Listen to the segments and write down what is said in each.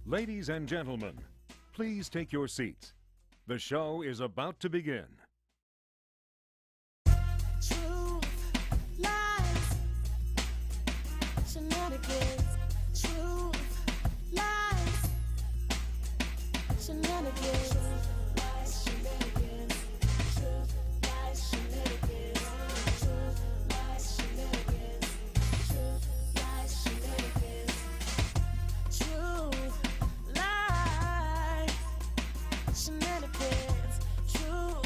Ladies and gentlemen, please take your seats. The show is about to begin. Truth, lies, shenanigans. Truth, lies, shenanigans. Truth, lies, shenanigans. Truth, lies, shenanigans. Truth, lies, shenanigans. Truth, lies, shenanigans. Truth, lies, shenanigans. Truth, lies, shenanigans. Truth,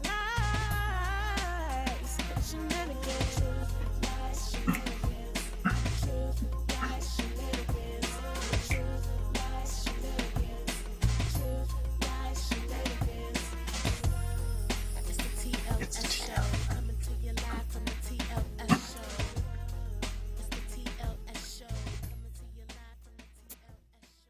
lies, shenanigans. Truth, lies, shenanigans. Truth, lies, shenanigans. Truth, lies, shenanigans. It's the TLS show. Coming to you live from the TLS show. It's the TLS show. Coming to you live from the TLS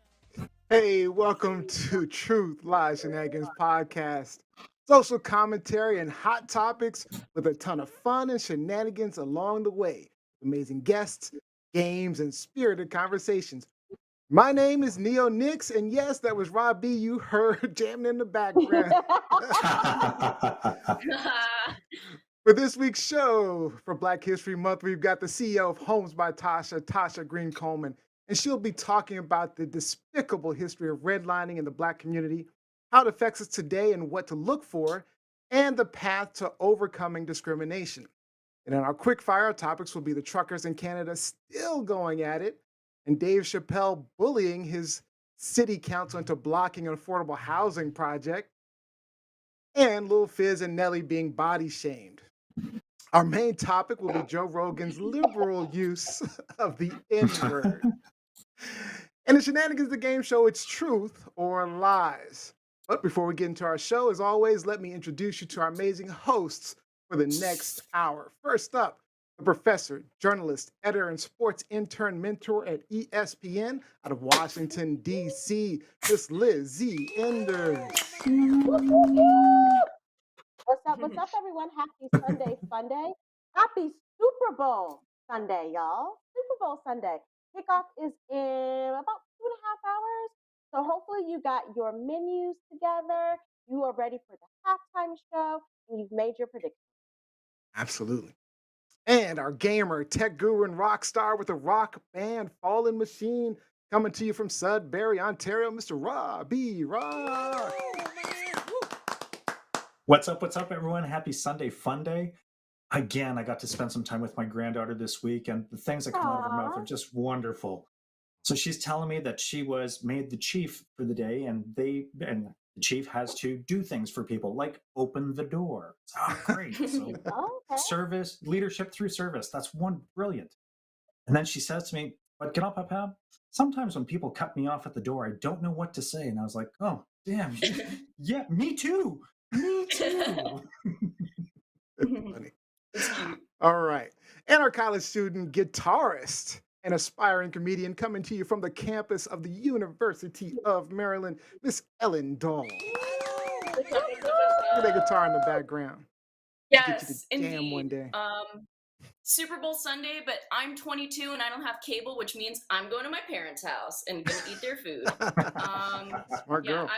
show. Hey, welcome to Truth, Lies, Shenanigans podcast. Social commentary and hot topics with a ton of fun and shenanigans along the way. Amazing guests, games, and spirited conversations. My name is Neo Nix, and yes, that was Rob B. You heard jamming in the background. For this week's show, for Black History Month, we've got the CEO of Homes by Tasha Greene Coleman, and she'll be talking about the despicable history of redlining in the Black community, how it affects us today and what to look for, and the path to overcoming discrimination. And in our quick fire topics will be the truckers in Canada still going at it, and Dave Chappelle bullying his city council into blocking an affordable housing project, and Lil Fizz and Nelly being body shamed. Our main topic will be Joe Rogan's liberal use of the N-word. And the Shenanigans, the game show, it's truth or lies. But before we get into our show, as always, let me introduce you to our amazing hosts for the next hour. First up, the professor, journalist, editor, and sports intern mentor at ESPN out of Washington, D.C., Miss Liz Z. Enders. What's up, everyone? Happy Sunday, Fun Day. Happy Super Bowl Sunday, y'all. Super Bowl Sunday. Kickoff is in about 2.5 hours. So hopefully you got your menus together. You are ready for the halftime show, and you've made your predictions. Absolutely. And our gamer, tech guru, and rock star with the rock band Fallen Machine, coming to you from Sudbury, Ontario, Mr. Rob B. Rock. What's up, everyone? Happy Sunday Fun Day. Again, I got to spend some time with my granddaughter this week, and the things that come out of her mouth are just wonderful. So she's telling me that she was made the chief for the day, and the chief has to do things for people, like open the door. Oh, great. So Okay. service, leadership through service. That's brilliant. And then she says to me, but get up, Papa. Sometimes when people cut me off at the door, I don't know what to say. And I was like, oh, damn. Yeah, me too. Me too. Funny. All right. And our college student, guitarist, and aspiring comedian coming to you from the campus of the University of Maryland, Miss Ellen Dahl. Look at that guitar in the background. Get you Yes, to jam indeed. one day. Super Bowl Sunday, but I'm 22 and I don't have cable, which means I'm going to my parents' house and gonna eat their food. Smart Yeah, girl.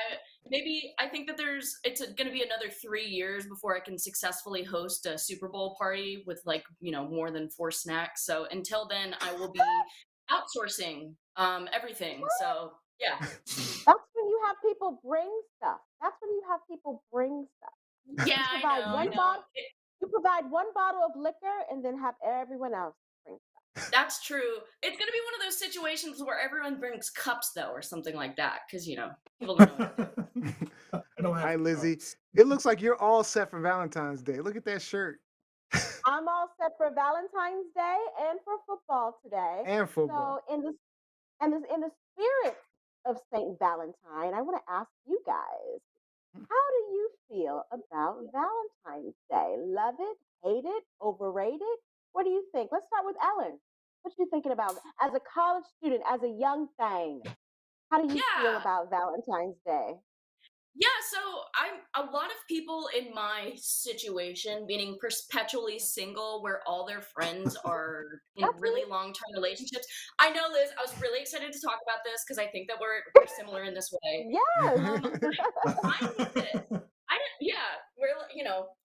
I think that it's going to be another 3 years before I can successfully host a Super Bowl party with more than 4 snacks. So until then, I will be outsourcing everything. So yeah. That's when you have people bring stuff. Yeah, I know. You provide one bottle of liquor and then have everyone else bring stuff. That's true. It's going to be one of those situations where everyone brings cups, though, or something like that, because, people don't know what to do. I don't have Hi, Lizzie. cups. It looks like you're all set for Valentine's Day. Look at that shirt. I'm all set for Valentine's Day and for football today. And football. So in the spirit of Saint Valentine, I want to ask you guys, how do you feel about Valentine's Day? Love it, hate it, overrated? What do you think? Let's start with Ellen. What you thinking about as a college student, as a young thing? How do you feel Yeah. about Valentine's Day? Yeah, so I'm a lot of people in my situation, meaning perpetually single, where all their friends are in That's me. really long-term relationships. I know, Liz, I was really excited to talk about this because I think that we're similar in this way. Yes. I'm fine with it. I don't, yeah, we're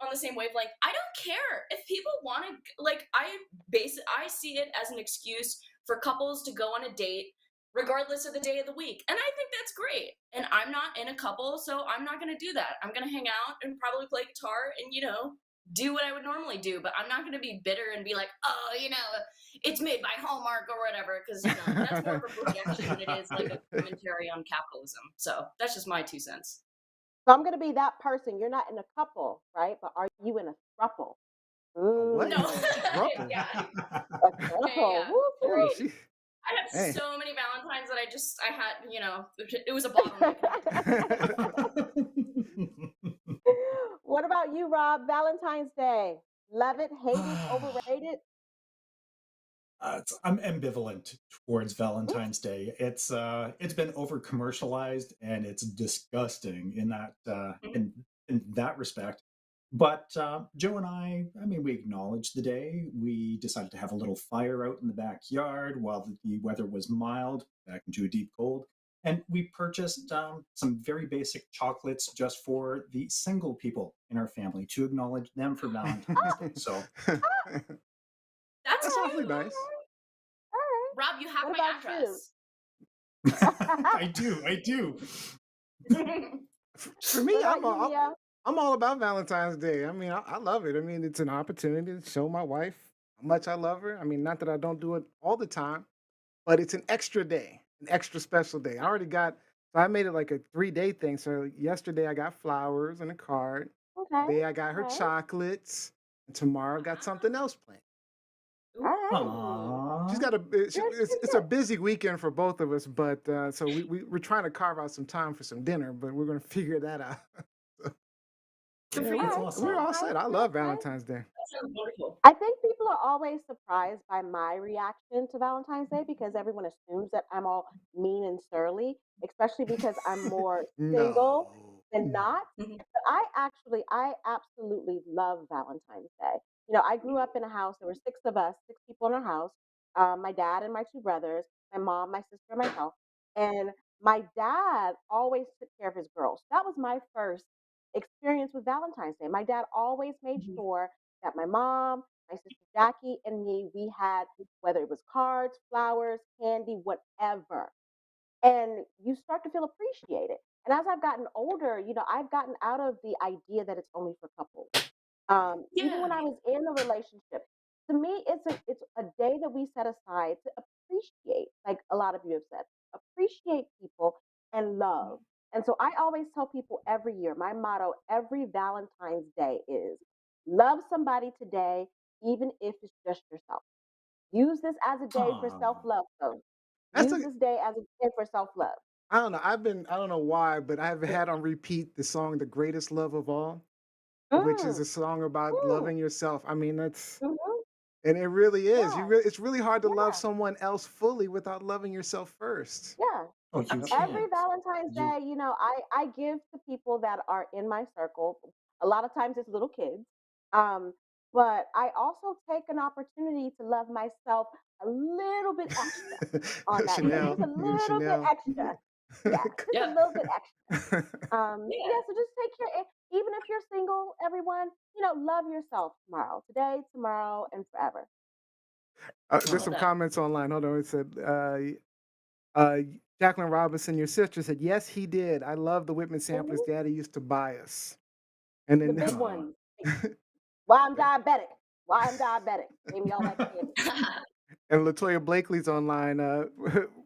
on the same wavelength. I don't care if people want to I see it as an excuse for couples to go on a date regardless of the day of the week. And I think that's great. And I'm not in a couple, so I'm not going to do that. I'm going to hang out and probably play guitar and, do what I would normally do. But I'm not going to be bitter and be like, oh, it's made by Hallmark or whatever. Because, that's more of a projection than it is like a commentary on capitalism. So that's just my 2 cents. So I'm gonna be that person. You're not in a couple, right? But are you in a throuple? What? No. Throuple? Yeah. A throuple. Yeah. Woo, Oh, woo. she. I had Hey. so many Valentines that I had, it was a bottleneck. What about you, Rob? Valentine's Day. Love it, hate it, overrated? I'm ambivalent towards Valentine's Day. It's been over commercialized and it's disgusting in that respect. But Joe and I mean, we acknowledged the day. We decided to have a little fire out in the backyard while the weather was mild, back into a deep cold. And we purchased some very basic chocolates just for the single people in our family to acknowledge them for Valentine's Day. So That's That's awfully cute. nice. All right. Rob, you have What my about you? address. I do. For me, What about you, Leo? I'm all about Valentine's Day. I mean, I love it. I mean, it's an opportunity to show my wife how much I love her. I mean, not that I don't do it all the time, but it's an extra day, an extra special day. So I made it like a 3-day thing. So yesterday I got flowers and a card. Okay. Today I got her Okay. chocolates, and tomorrow I got something else planned. All right. Aww. She's got a. Good, It's good, a busy weekend for both of us, but so we're trying to carve out some time for some dinner, but we're gonna figure that out. Good Yeah, for you. That's we're, awesome. we're all Okay. set. I love Okay. Valentine's Day. That sounds wonderful. I think people are always surprised by my reaction to Valentine's Day because everyone assumes that I'm all mean and surly, especially because I'm more single than No. not. Mhm. But I absolutely love Valentine's Day. I grew up in a house. There were 6 of us, 6 people in our house. My dad and my 2 brothers, my mom, my sister, and myself. And my dad always took care of his girls. That was my first experience with Valentine's Day. My dad always made Mhm. sure that my mom, my sister Jackie, and me, we had, whether it was cards, flowers, candy, whatever. And you start to feel appreciated. And as I've gotten older, I've gotten out of the idea that it's only for couples. Even when Yeah. I was in a relationship, to me, it's a day that we set aside to appreciate, like a lot of you have said, appreciate people and love. And so I always tell people every year, my motto every Valentine's Day is love somebody today, even if it's just yourself. Use this as a day for Aw. self love, folks. That's Use a. this day as a day for self love. I don't know. I don't know why, but I've had on repeat the song "The Greatest Love of All," which is Mm, a song about mm, loving yourself. I mean, hmm. and it really is. Yeah, It's really hard to love yeah, someone else fully without loving yourself first. yeah. Oh, you Yep. Every can't. Valentine's You Day, I give to people that are in my circle. A lot of times it's little kids. Um, but I also take an opportunity to love myself a little bit extra on that day. Just Chanel, a you and little bit Chanel. extra. Yeah, just a Yep. little bit extra. Yeah. Yeah, so just take care. Even if you're single, everyone, love yourself tomorrow, today, tomorrow, and forever. I There's love some that. comments online. Hold on. It said, uh, Jacqueline Robinson, your sister said, yes, he did. I love the Whitman samplers Mhm. daddy used to buy us. And The then big Aw. ones. Why I'm diabetic. Why I'm diabetic. Gave me all that candy. and Latoya Blakely's online.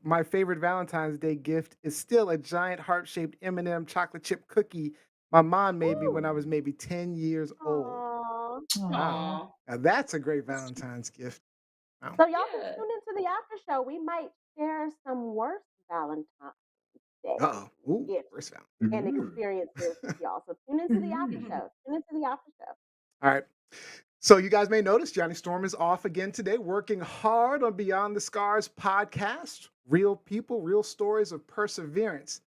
My favorite Valentine's Day gift is still a giant heart-shaped M&M chocolate chip cookie my mom made me when I Woo. was maybe 10 years old. Aww. Wow. Aw. Aw. Now that's a great Valentine's gift. Wow. So y'all can Yeah. tune into the after show. We might share some worst Valentine's Day Uh-oh. Ooh, gifts first Valentine's. and Ooh. experiences with y'all. So tune into the after Ooh. show. Tune into the after show. All right. So you guys may notice Johnny Storm is off again today, working hard on Beyond the Scars podcast. Real people, real stories of perseverance.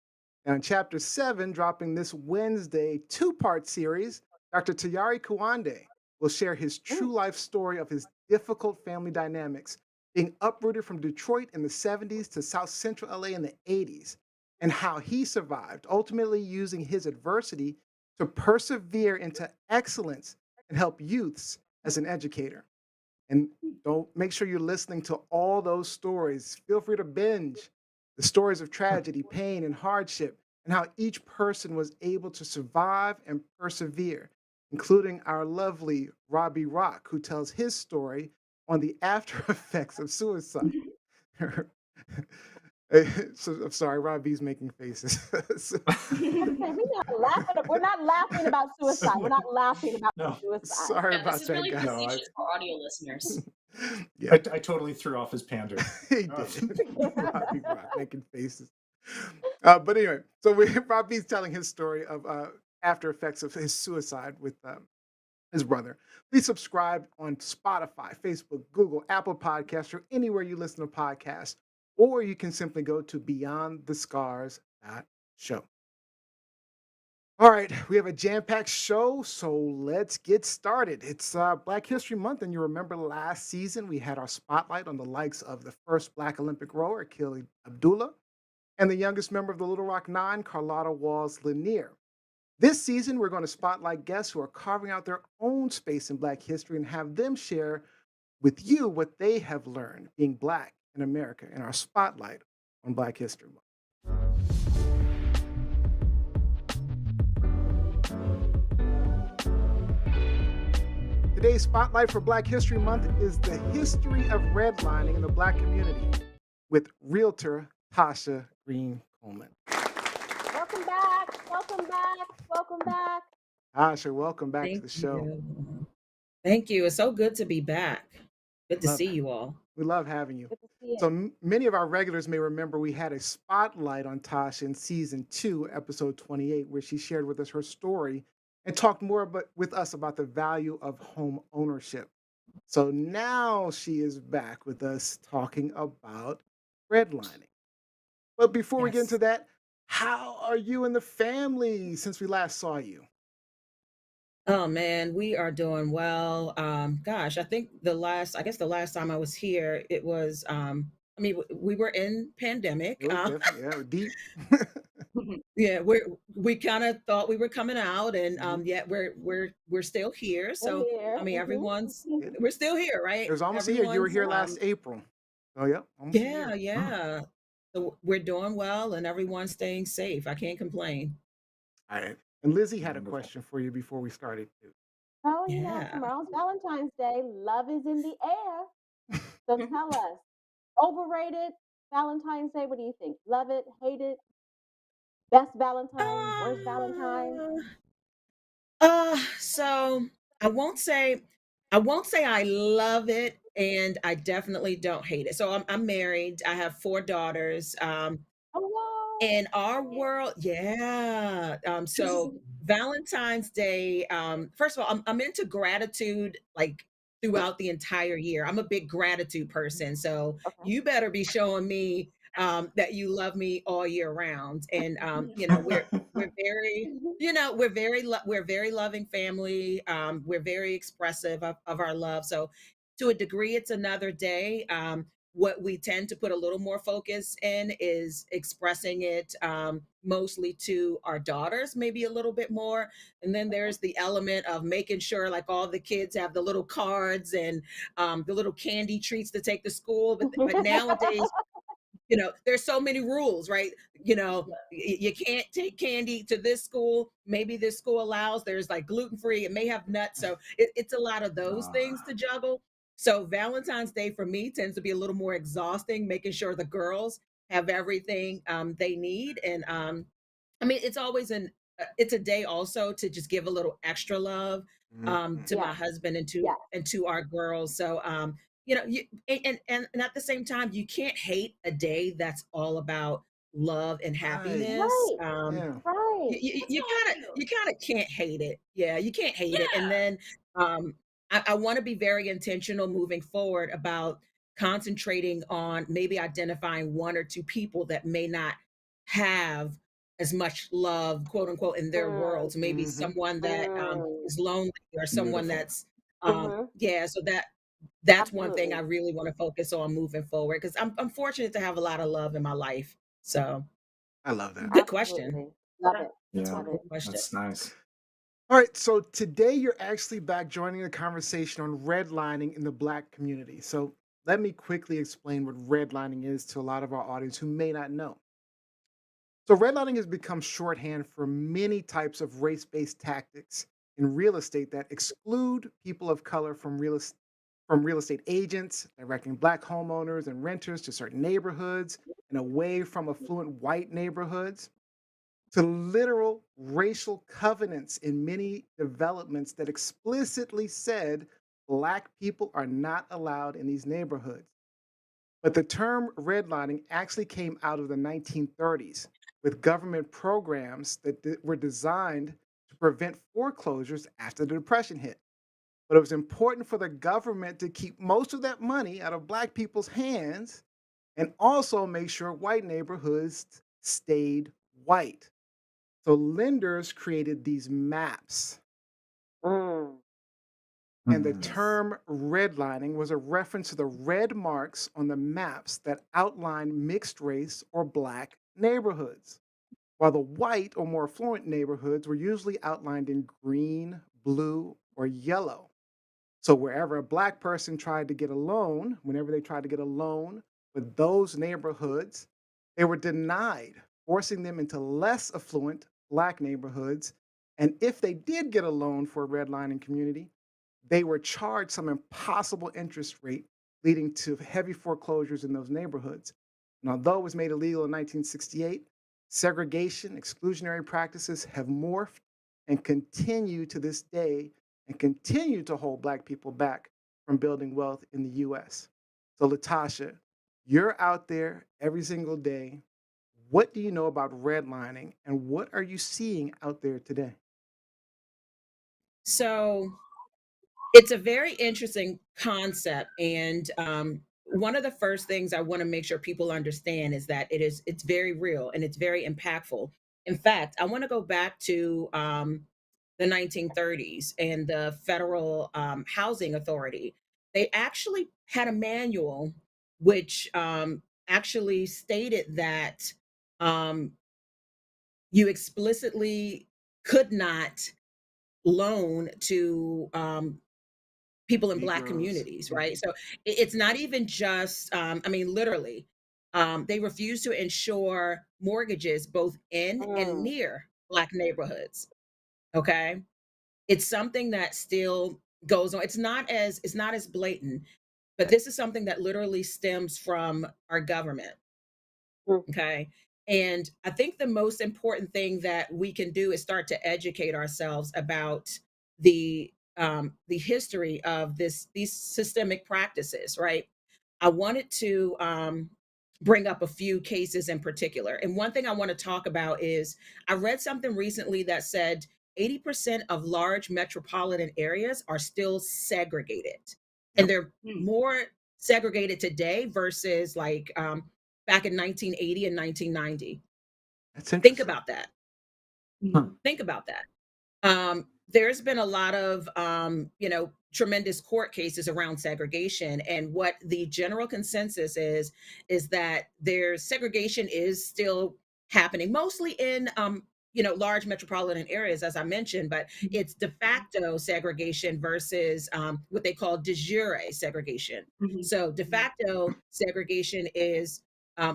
Now, in Chapter 7, dropping this Wednesday, two-part series, Dr. Tayari Kuwande will share his true life story of his difficult family dynamics, being uprooted from Detroit in the 70s to South Central LA in the 80s, and how he survived, ultimately using his adversity to persevere into excellence and help youths as an educator. And don't make sure you're listening to all those stories. Feel free to binge the stories of tragedy, pain, and hardship, and how each person was able to survive and persevere, including our lovely Robbie Rock, who tells his story on the after effects of suicide. So, I'm sorry, Robbie's making faces. So, Okay, we're not laughing about suicide. We're not laughing about No, suicide. sorry Yeah, this about is that, really guys. No, facetious for audio listeners. Yeah, I totally threw off his pander. he Oh. did. Robbie Rock making faces. But anyway, so Robbie's telling his story of after effects of his suicide with his brother. Please subscribe on Spotify, Facebook, Google, Apple Podcasts, or anywhere you listen to podcasts. Or you can simply go to beyondthescars.show. All right, we have a jam-packed show, so let's get started. It's Black History Month, and you remember last season we had our spotlight on the likes of the first Black Olympic rower, Akili Abdullah, and the youngest member of the Little Rock Nine, Carlotta Walls Lanier. This season, we're going to spotlight guests who are carving out their own space in Black history and have them share with you what they have learned being Black in America in our spotlight on Black History Month. Today's spotlight for Black History Month is the history of redlining in the Black community with Realtor Tasha Greene Coleman. Welcome back. Welcome back. Welcome back. Tasha, welcome back to Thank the show. you. Thank you. It's so good to be back. Good to Love see it. you all. We love having you. Good to see So you. many of our regulars may remember we had a spotlight on Tasha in season 2, episode 28, where she shared with us her story and talked more with us about the value of home ownership. So now she is back with us talking about redlining. But before we get Yes. into that, how are you and the family since we last saw you? Oh man, we are doing well. Gosh, I think I guess the last time I was here, it was we were in pandemic. It was different. Yeah, it was deep. Yeah, we kind of thought we were coming out, and Mhm. yet we're still here. We're So here. I mean, Yeah. we're still here, right? It was almost a year. You were Everyone's here last April. Oh, yeah, almost a year. yeah. So we're doing well, and everyone's staying safe. I can't complain. All right. And Lizzie had a Wonderful. question for you before we started. Too. Oh, Yeah. tomorrow's Valentine's Day. Love is in the air. So tell us, overrated Valentine's Day. What do you think? Love it, hate it, best Valentine, worst Valentine? Uh, so I won't say I love it, and I definitely don't hate it. So I'm married. I have 4 daughters. Oh In our world, yeah. So Valentine's Day, first of all, I'm into gratitude like throughout the entire year. I'm a big gratitude person. So wow. Okay. you better be showing me that you love me all year round. And we're very, we're very loving family. We're very expressive of our love. So to a degree, it's another day. What we tend to put a little more focus in is expressing it mostly to our daughters, maybe a little bit more. And then there's the element of making sure like all the kids have the little cards and the little candy treats to take to school. But nowadays, there's so many rules, right? You can't take candy to this school. Maybe this school allows, there's like gluten free, it may have nuts. So it's a lot of those things to juggle. So Valentine's Day for me tends to be a little more exhausting, making sure the girls have everything they need. And I mean, it's a day also to just give a little extra love Mhm. to my Yes, husband and yes. to our girls. So and at the same time, you can't hate a day that's all about love and Right. happiness. Right, Yeah. right. You kind of can't hate it. Yeah, you can't hate it. And Yeah. then I want to be very intentional moving forward about concentrating on maybe identifying 1 or 2 people that may not have as much love, quote unquote, in their world to maybe Mhm. someone that is lonely or someone Beautiful. that's Mhm. yeah. So that's one thing I Absolutely. really want to focus on moving forward because I'm fortunate to have a lot of love in my life. So I love that. good question. Absolutely. Love Yeah. it. That's Yeah, Love Good it. question. that's nice. All right, so today you're actually back joining the conversation on redlining in the Black community. So let me quickly explain what redlining is to a lot of our audience who may not know. So redlining has become shorthand for many types of race-based tactics in real estate that exclude people of color from real estate agents, directing Black homeowners and renters to certain neighborhoods and away from affluent white neighborhoods, to literal racial covenants in many developments that explicitly said Black people are not allowed in these neighborhoods. But the term redlining actually came out of the 1930s with government programs that were designed to prevent foreclosures after the Depression hit. But it was important for the government to keep most of that money out of Black people's hands and also make sure white neighborhoods stayed white. So lenders created these maps. Mm. And the Mhm. term redlining was a reference to the red marks on the maps that outline mixed race or Black neighborhoods, while the white or more affluent neighborhoods were usually outlined in green, blue, or yellow. So wherever a Black person tried to get a loan, whenever they tried to get a loan with those neighborhoods, they were denied, forcing them into less affluent Black neighborhoods. And if they did get a loan for a redlining community, they were charged some impossible interest rate, leading to heavy foreclosures in those neighborhoods. And although it was made illegal in 1968, segregation, exclusionary practices have morphed and continue to this day and continue to hold Black people back from building wealth in the US. So, Latasha, you're out there every single day. What do you know about redlining and what are you seeing out there today? So it's a very interesting concept, and one of the first things I want to make sure people understand is that it's very real and it's very impactful. In fact, I want to go back to the 1930s and the Federal Housing Authority. They actually had a manual which actually stated that um, you explicitly could not loan to people in Black Negroes. communities, right? So it's not even just, I mean, literally, they refuse to insure mortgages both in and Mm. near Black neighborhoods. Okay, it's something that still goes on. It's not as blatant, but this is something that literally stems from our government. Mm. Okay. And I think the most important thing that we can do is start to educate ourselves about the history of these systemic practices, right? I wanted to bring up a few cases in particular. And one thing I want to talk about is I read something recently that said 80% of large metropolitan areas are still segregated. And Yep. they're Hmm. more segregated today versus like back in 1980 and 1990. That's Think interesting. about that. Huh. Think about that. There's been a lot of tremendous court cases around segregation, and what the general consensus is that there's segregation is still happening, mostly in large metropolitan areas, as I mentioned, but it's de facto segregation versus what they call de jure segregation. Mhm. So de facto segregation is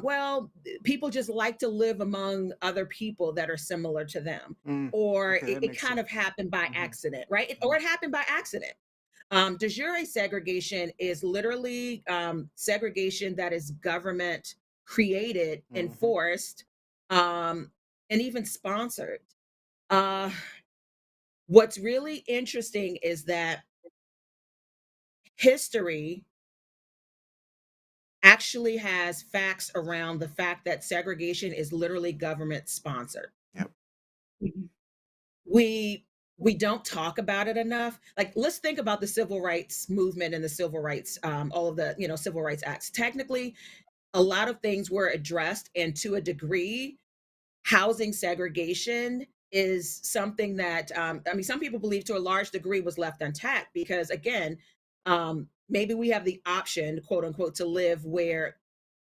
well, people just like to live among other people that are similar to them, Mm, or okay, that it makes kind sense. of happened by Mhm. accident, right? Or it happened by accident. De jure segregation is literally segregation that is government created, Mhm. enforced, um, and even sponsored. Uh, what's really interesting is that history actually has facts around the fact that segregation is literally government sponsored. Yep. Mhm. We don't talk about it enough. Like, let's think about the civil rights movement and the civil rights, all of the civil rights acts. Technically, a lot of things were addressed, and to a degree, housing segregation is something that I mean, some people believe to a large degree was left untapped because, again, maybe we have the option, quote unquote, to live where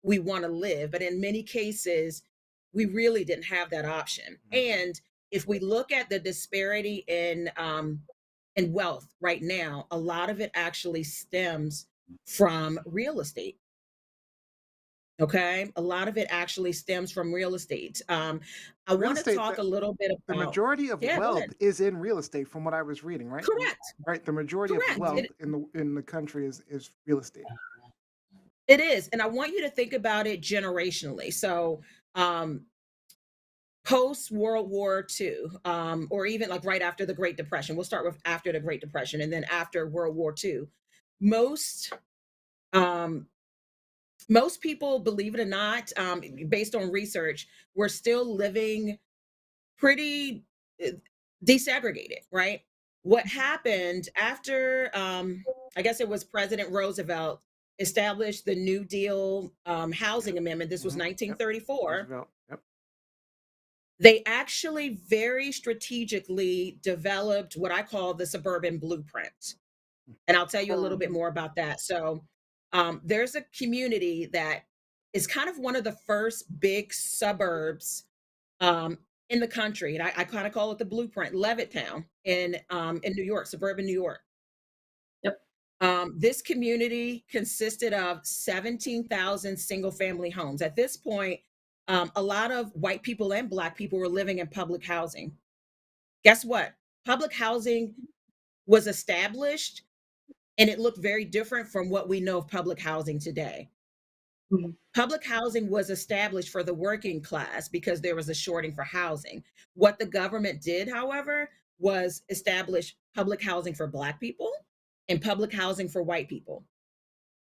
we want to live, but in many cases, we really didn't have that option. And if we look at the disparity in wealth right now, a lot of it actually stems from real estate. Okay, a lot of it actually stems from real estate. I Real want to estate, talk a little bit the about. majority of Yeah, go wealth ahead. is in real estate, from what I was reading, right? Correct. Right. The majority of Correct. wealth in the country is real estate. It is, and I want you to think about it generationally. So, um, post World War II, or even like right after the Great Depression. We'll start with after the Great Depression, and then after World War II. Most um, most people, believe it or not, based on research, were still living pretty uh, desegregated, right? What happened after, I guess it was President Roosevelt established the New Deal housing amendment. This was Yep. 1934. Roosevelt. Yep. They actually very strategically developed what I call the suburban blueprint. And I'll tell you a little bit more about that. So, there's a community that is kind of one of the first big suburbs um, in the country. And I kind of call it the blueprint, Levittown in New York, suburban New York. Yep. This community consisted of 17,000 single family homes. At this point, a lot of white people and Black people were living in public housing. Guess what? Public housing was established and it looked very different from what we know of public housing today. Mhm. Public housing was established for the working class because there was a shorting for housing. What the government did, however, was establish public housing for Black people and public housing for white people.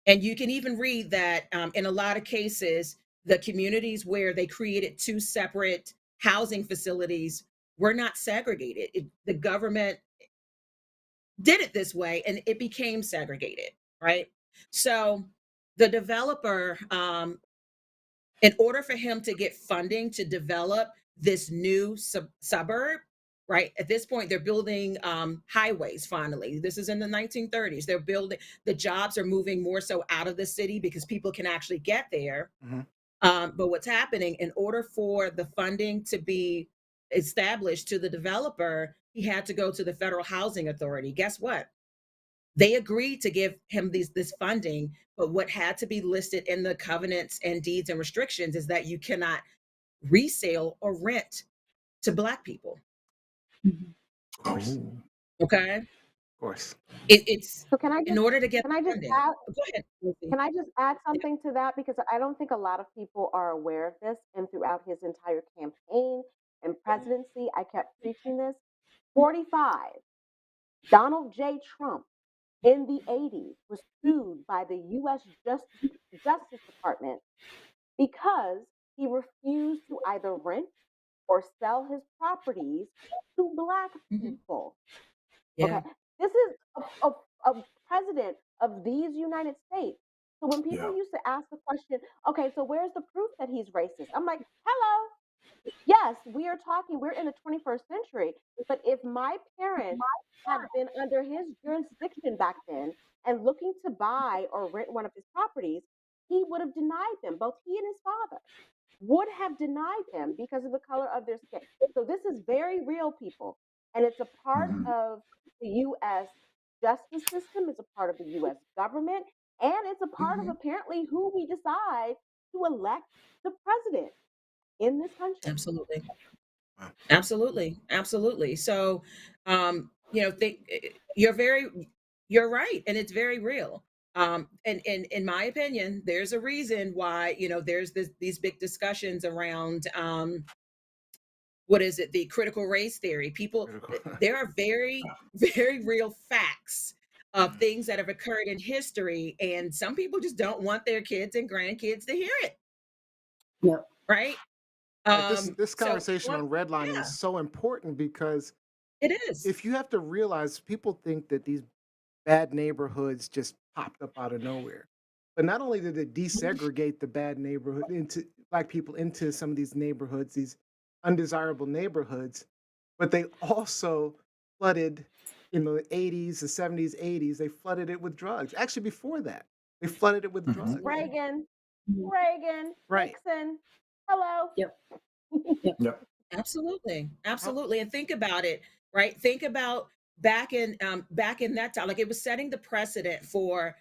And you can even read that in a lot of cases, the communities where they created two separate housing facilities were not segregated. The government did it this way and it became segregated, right? So the developer, in order for him to get funding to develop this new suburb, right? At this point, they're building highways finally. This is in the 1930s. They're building, the jobs are moving more so out of the city because people can actually get there. Mm-hmm. But what's happening, in order for the funding to be established to the developer, he had to go to the Federal Housing Authority. Guess what? They agreed to give him this funding, but what had to be listed in the covenants and deeds and restrictions is that you cannot resale or rent to Black people. Of course. Of Okay, course. it's So can I in just order to get can I just funding. add Go ahead, Lucy. can I just add something to that because I don't think a lot of people are aware of this, and throughout his entire campaign and presidency, I kept preaching this. 45, Donald J. Trump in the 80s was sued by the US Justice Department because he refused to either rent or sell his properties to Black Mhm. people. Okay, Yeah. this is a president of these United States. So when people Yeah. used to ask the question, okay, so where's the proof that he's racist? I'm like, hello, yes, we are talking, we're in the 21st century. But if my parents had been under his jurisdiction back then and looking to buy or rent one of his properties, he would have denied them, both he and his father would have denied them because of the color of their skin. So this is very real, people. And it's a part Mhm. of the US justice system, it's a part of the US government, and it's a part of Mhm. apparently who we decide to elect the president in this country. Absolutely. Wow. Absolutely. Absolutely. So, you're right. And it's very real. And in my opinion, there's a reason why, there's these big discussions around, what is it? The critical race theory. People, Critical. there are very, very real facts of things that have occurred in history. And some people just don't want their kids and grandkids to hear it. Yep. Right. Right. This So, conversation on redlining yeah, is so important because it is. if you have to realize, people think that these bad neighborhoods just popped up out of nowhere. But not only did it desegregate the bad neighborhood into Black people into some of these neighborhoods, these undesirable neighborhoods, but they also flooded in the 80s, the 70s, 80s, they flooded it with drugs. Actually, before that, they flooded it with Hmm. drugs. Reagan, Mhm. Reagan, Right. Nixon. Hello. Yep. Yep. Yep. Absolutely. How, Absolutely. And think about it, right? Think about back in that time, like it was setting the precedent for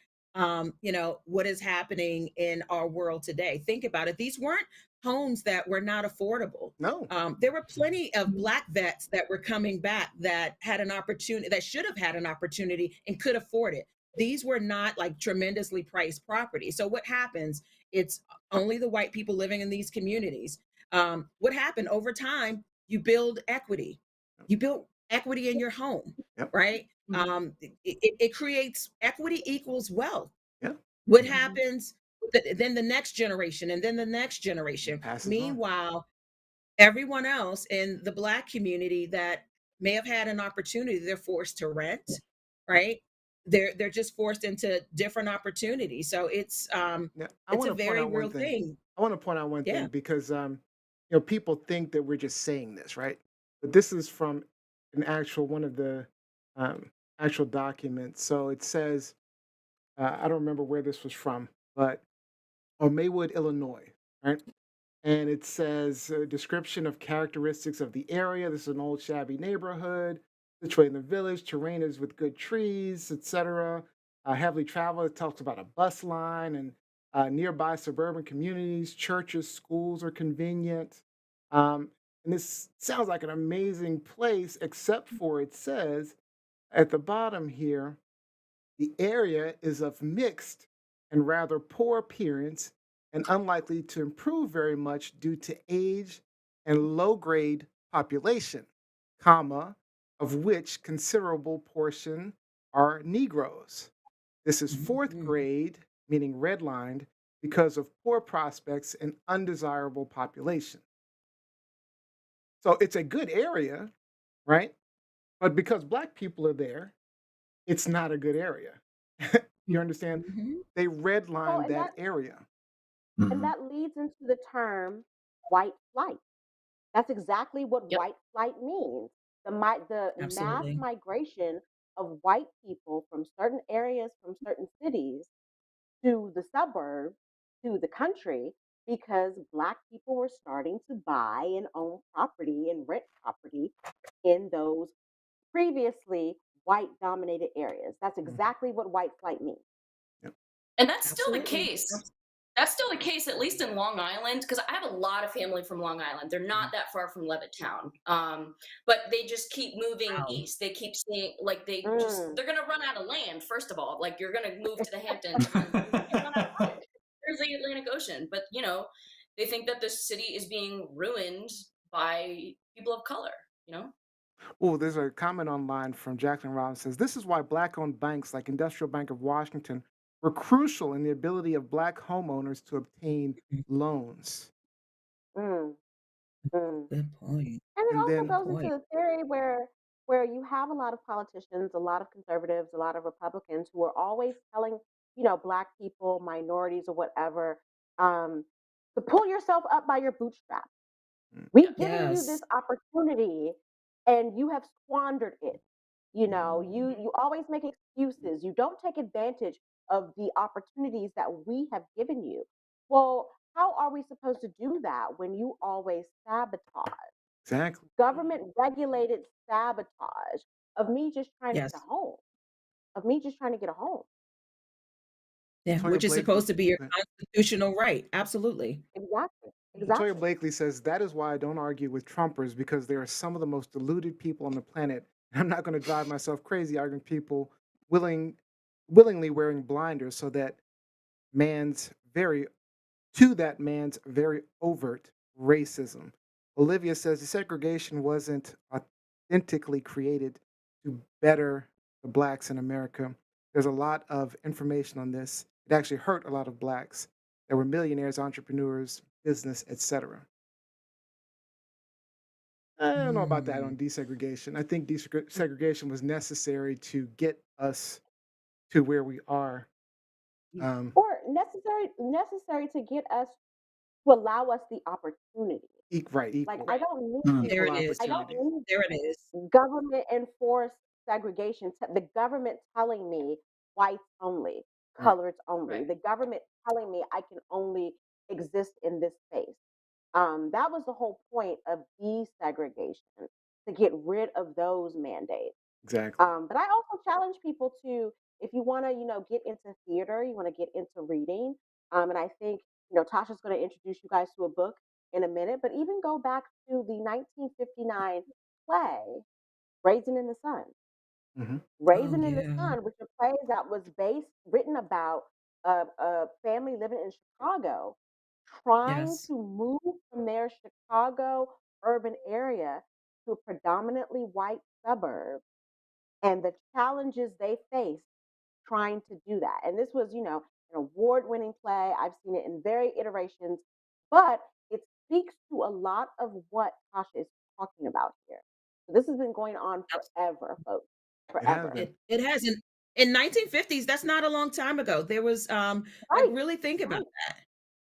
what is happening in our world today. Think about it. These weren't homes that were not affordable. no. There were plenty of Black vets that were coming back that had an opportunity, that should have had an opportunity and could afford it. These were not like tremendously priced property. So what happens? It's only the white people living in these communities. What happened over time? You build equity. You build equity in your home, Yep. right? It creates equity equals wealth. Yeah. What happens? Then the next generation, and then the next generation. Passes on. Meanwhile, everyone else in the Black community that may have had an opportunity, they're forced to rent, right? They're just forced into different opportunities. So Now, I it's want a to point very out one real thing. thing. I want to point out one thing Yeah. because people think that we're just saying this, right? But this is from an actual one of the um, actual documents. So it says, I don't remember where this was from, but Maywood, Illinois, right? And it says a description of characteristics of the area. This is an old shabby neighborhood situated in the village. Terrain is with good trees, etc. Heavily traveled. It talks about a bus line and nearby suburban communities, churches, schools are convenient. Um, and this sounds like an amazing place, except for it says at the bottom here, the area is of mixed and rather poor appearance and unlikely to improve very much due to age and low grade population, comma, of which considerable portion are Negroes. This is fourth Mhm. grade, meaning redlined, because of poor prospects and undesirable population. So it's a good area, right? But because black people are there, it's not a good area. You understand? Mhm. They Well, redlined and that area. Hmm. that leads into the term white flight. That's exactly what Yep. white flight means. The mass Absolutely. migration of white people from certain areas, from certain cities to the suburbs, to the country, because black people were starting to buy and own property and rent property in those previously white dominated areas. That's Mhm. exactly what white flight means. Yep. And that's still the Absolutely. case. That's still the case, at least in Long Island, because I have a lot of family from Long Island. They're not Mhm. that far from Levittown, but they just keep moving Wow. east. They keep seeing, like Mm. they're gonna run out of land. First of all, like you're gonna move to the Hamptons, and then you run out of land. There's the Atlantic Ocean, but they think that the city is being ruined by people of color. You know. Oh, there's a comment online from Jacqueline Robbins says this is why black-owned banks like Industrial Bank of Washington were crucial in the ability of black homeowners to obtain Mhm. loans. Mm. Mm. Good point. And it And also Good then, goes into point. the theory where you have a lot of politicians, a lot of conservatives, a lot of Republicans who are always telling, black people, minorities or whatever, um, to pull yourself up by your bootstraps. mm, We've given you this Yes. opportunity and you have squandered it. yeah, You always make excuses. You don't take advantage of the opportunities that we have given you. Well, how are we supposed to do that when you always sabotage? exactly. Government regulated sabotage of me just trying to get a Yes. home, of me just trying to get a home. Yeah. Latoya Which is Blakely, supposed to be your uh, constitutional right. Absolutely. Exactly. Latoya Exactly. Blakely says that is why I don't argue with Trumpers because they are some of the most deluded people on the planet. I'm not going to drive myself crazy arguing people willing, willingly wearing blinders so that man's very that man's very overt racism. Olivia says the segregation wasn't authentically created to better the blacks in America. There's a lot of information on this. It actually hurt a lot of blacks. There were millionaires, entrepreneurs, business, etc. I don't know about that on Mm. desegregation. I think desegregation was necessary to get us to where we are. Um, Or necessary to get us to allow us the opportunity. Right, Like equal, I don't need Mm. There equal it is. I don't opportunities. need There it is. government enforced segregation, the government telling me whites only, Right. coloreds only, Right. the government telling me I can only exist in this space. That was the whole point of desegregation, to get rid of those mandates. Exactly. But I also challenge people to, if you want to, get into theater, you want to get into reading. And I think, Tasha's going to introduce you guys to a book in a minute, but even go back to the 1959 play, Raisin in the Sun. Hmm. Oh Raisin in the yeah. Sun, which a play that was written about a family living in Chicago, trying Yes. to move from their Chicago urban area to a predominantly white suburb, and the challenges they faced trying to do that. And this was, an award-winning play. I've seen it in various iterations, but it speaks to a lot of what Tasha is talking about here. So this has been going on forever, folks, It has forever. been. It hasn't in 1950s. That's not a long time ago. There was like Right, really think about right. that.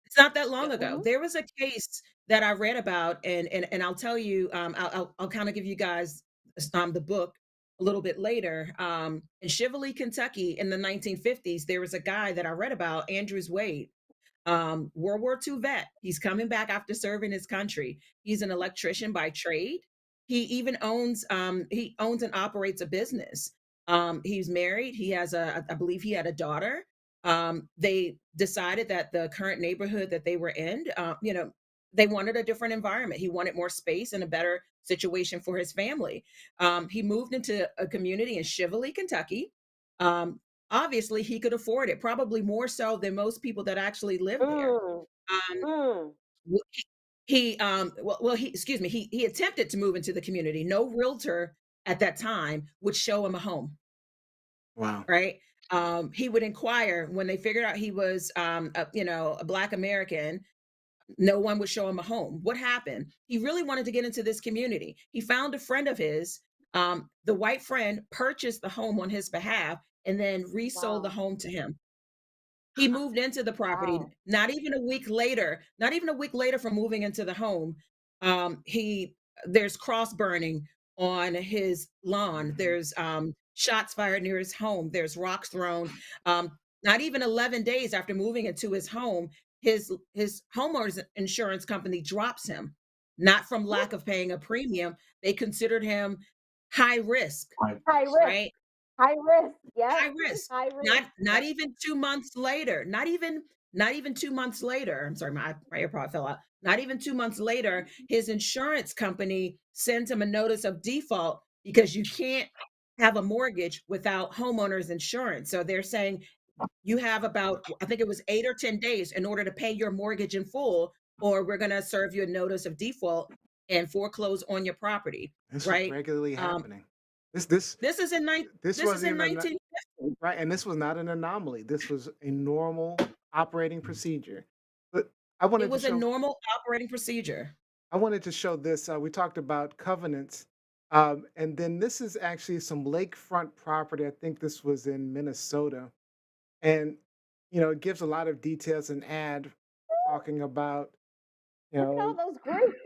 It's not that long Yep. ago. Hmm. There was a case that I read about, and I'll tell you. I'll kind of give you guys the book a little bit later. In Chivoli, Kentucky, in the 1950s, there was a guy that I read about, Andrews Wade, World War II vet. He's coming back after serving his country. He's an electrician by trade. He owns and operates a business. He's married. He has I believe he had a daughter. They decided that the current neighborhood that they were in, they wanted a different environment. He wanted more space and a better situation for his family. He moved into a community in Chivoli, Kentucky. Um, Obviously, he could afford it, probably more so than most people that actually live there. Mm, Um, mm. w- he excuse me, he attempted to move into the community. No realtor at that time would show him a home, Wow. right? He would inquire when they figured out he was, a Black American. No one would show him a home. What happened? He really wanted to get into this community. He found a friend of his. The white friend purchased the home on his behalf and then resold the Wow, home to him. He moved into the property wow. not even a week later from moving into the home. He There's cross burning on his lawn. Hmm. There's shots fired near his home. There's rocks thrown. Not even 11 days after moving into his home, his homeowner's insurance company drops him, not from Woo, lack of paying a premium. They considered him high risk, Right. high risk, right? high risk. Yes, High risk. high risk. Not even 2 months later, not even 2 months later. I'm sorry, my AirPod fell out. Not even 2 months later, his insurance company sends him a notice of default because you can't have a mortgage without homeowners insurance. So they're saying you have about, I think it was 8 or 10 days in order to pay your mortgage in full, or we're going to serve you a notice of default and foreclose on your property, This was right? regularly Um, happening. This this this is in this this is wasn't in even 1950. right, and this was not an anomaly. This was a normal operating procedure. But I It wanted to was a show normal operating procedure. this. We talked about covenants, and then this is actually some lakefront property. I think this was in Minnesota, and it gives a lot of details. An ad talking about you Look at all know those groups.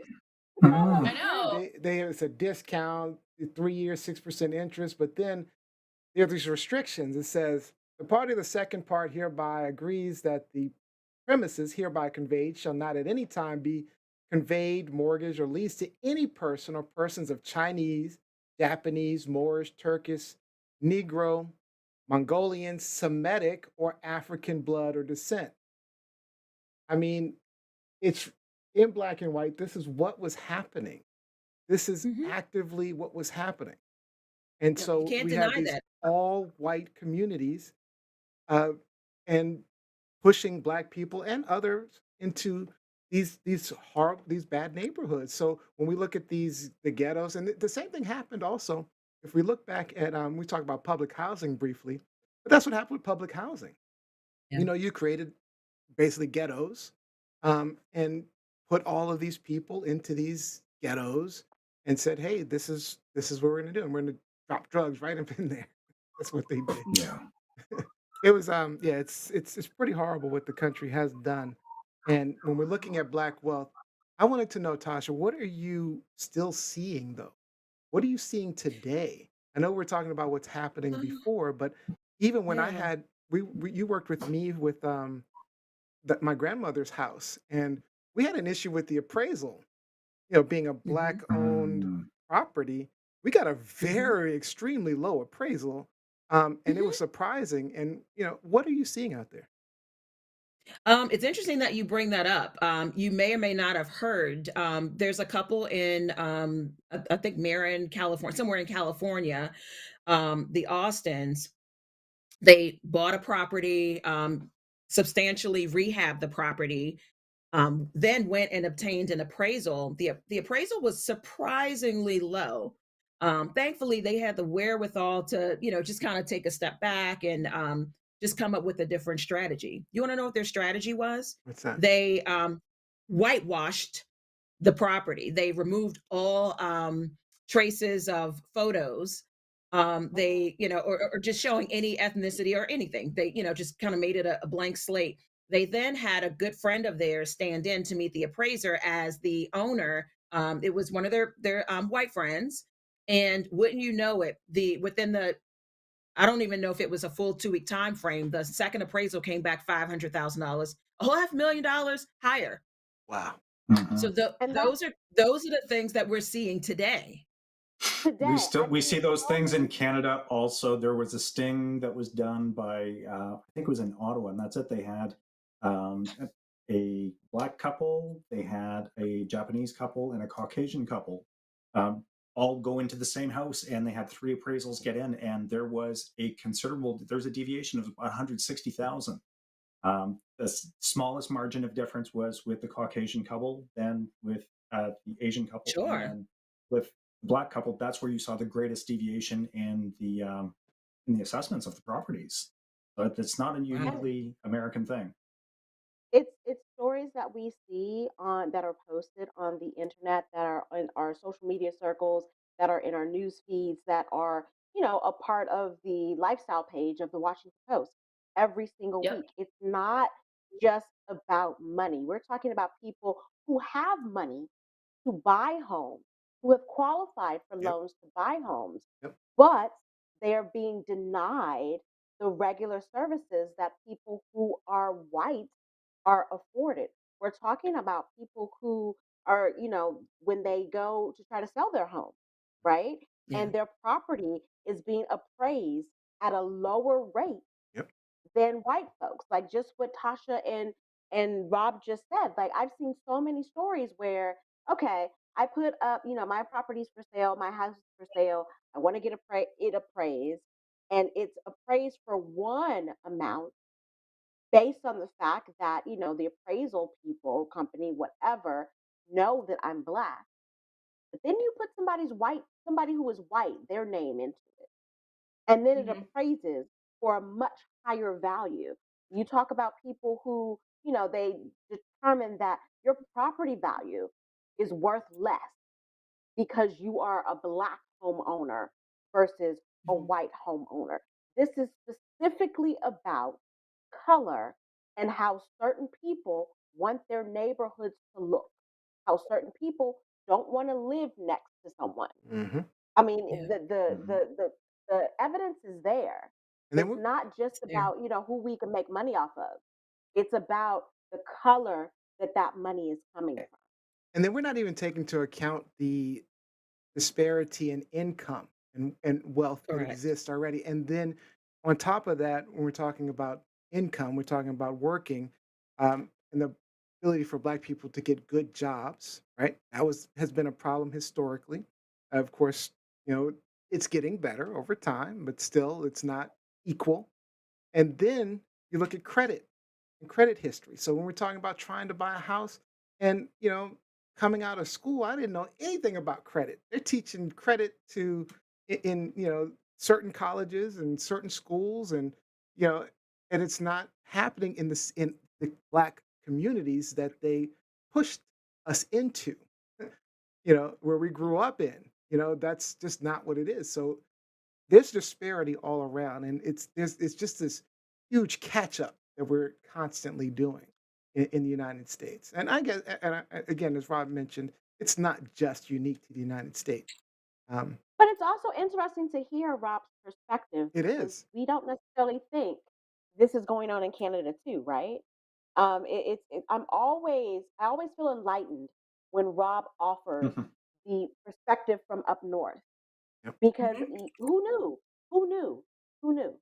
Look at all I Mm. those groups. know. they it's a discount, 3 years, 6% interest, but then there are these restrictions. It says the party of the second part hereby agrees that the premises hereby conveyed shall not at any time be conveyed, mortgaged, or leased to any person or persons of Chinese, Japanese, Moorish, Turkish, Negro, Mongolian, Semitic, or African blood or descent. I mean, it's in black and white. This is what was happening. This is Mhm. actively what was happening. And Yep, you so can't we have deny these that. all white communities uh, and pushing black people and others into these bad neighborhoods. So when we look at the ghettos, and the same thing happened also. If we look back at we talked about public housing briefly, but that's what happened with public housing. Yeah. You created basically ghettos, and put all of these people into these ghettos and said, "Hey, this is what we're going to do, and we're going to drop drugs right up in there." That's what they did. Yeah. It was yeah, it's pretty horrible what the country has done. And when we're looking at black wealth, I wanted to know, Tasha, what are you still seeing though? What are you seeing today? I know we're talking about what's happening Um, before, but even when I yeah. had you worked with me with my grandmother's house, and we had an issue with the appraisal. Being a Hmm. black owned Mm. property, we got a Hmm. very extremely low appraisal, and it was Hmm. surprising. And what are you seeing out there? It's interesting that you bring that up. You may or may not have heard. There's a couple in, I think, Marin, California, somewhere in California, the Austins. They bought a property, substantially rehabbed the property, then went and obtained an appraisal. The appraisal was surprisingly low. Thankfully, they had the wherewithal to, just kind of take a step back and just come up with a different strategy. You want to know what their strategy was? What's that? They whitewashed the property. They removed all traces of photos. Oh, They, or just showing any ethnicity or anything. They, just kind of made it a blank slate. They then had a good friend of theirs stand in to meet the appraiser as the owner. It was one of their white friends, and wouldn't you know it, the within the I don't even know if it was a full 2 week time frame. The second appraisal came back $500,000, a whole $500,000 higher. Wow. So Mhm. the, and that's those are the things that we're seeing today. today. I We see see those so things in many. Canada also. There was a sting that was done by I think it was in Ottawa, and that's it. They had um, a black couple, they had a Japanese couple, and a Caucasian couple all go into the same house, and they had three appraisals get in, and there was a considerable. There's a deviation of about 160,000. The smallest margin of difference was with the Caucasian couple, then with the Asian couple, and Sure. then with the black couple. That's where you saw the greatest deviation in the assessments of the properties. But it's not a Wow. uniquely American thing. It's stories that we see on that are posted on the internet, that are in our social media circles, that are in our news feeds, that are a part of the lifestyle page of the Washington Post every single Yep. week. It's not just about money. We're talking about people who have money to buy homes, who have qualified for Yep. loans to buy homes, Yep. but they are being denied the regular services that people who are white are afforded. We're talking about people who are, when they go to try to sell their home, right? Yeah. And their property is being appraised at a lower rate Yep. than white folks. Like just what Tasha and Rob just said. Like I've seen so many stories where, okay, I put up, my property's for sale, my house is for sale. I want to get it appraised, and it's appraised for one amount based on the fact that the appraisal people, company, whatever, know that I'm black. But then you put somebody who is white, their name into it, and then it Hmm. appraises for a much higher value. You talk about people who, they determine that your property value is worth less because you are a black homeowner versus a Hmm. white homeowner. This is specifically about color and how certain people want their neighborhoods to look, how certain people don't want to live next to someone. Hmm. I mean, Yeah. the evidence is there. And then It's we not just It's there. about who we can make money off of. It's about the color that money is coming from. and then we're not even taking into account the disparity in income and wealth that Correct. exists already. And then on top of that, when we're talking about income, we're talking about working, and the ability for Black people to get good jobs. Right, that was has been a problem historically. Of course, you know it's getting better over time, but still, it's not equal. And then you look at credit and credit history. So when we're talking about trying to buy a house, and coming out of school, I didn't know anything about credit. They're teaching credit in certain colleges and certain schools, and you know, and it's not happening in the black communities that they pushed us into. Where we grew up in. That's just not what it is. So there's disparity all around, and it's just this huge catch up that we're constantly doing. in the United States. And I guess, again, as Rob mentioned, it's not just unique to the United States. Um, But it's also interesting to hear Rob's perspective it because is. we don't necessarily think this is going on in Canada too, right? I always feel enlightened when Rob offers Mhm. the perspective from up north Yep. because Mhm. who knew? Who knew? Who knew?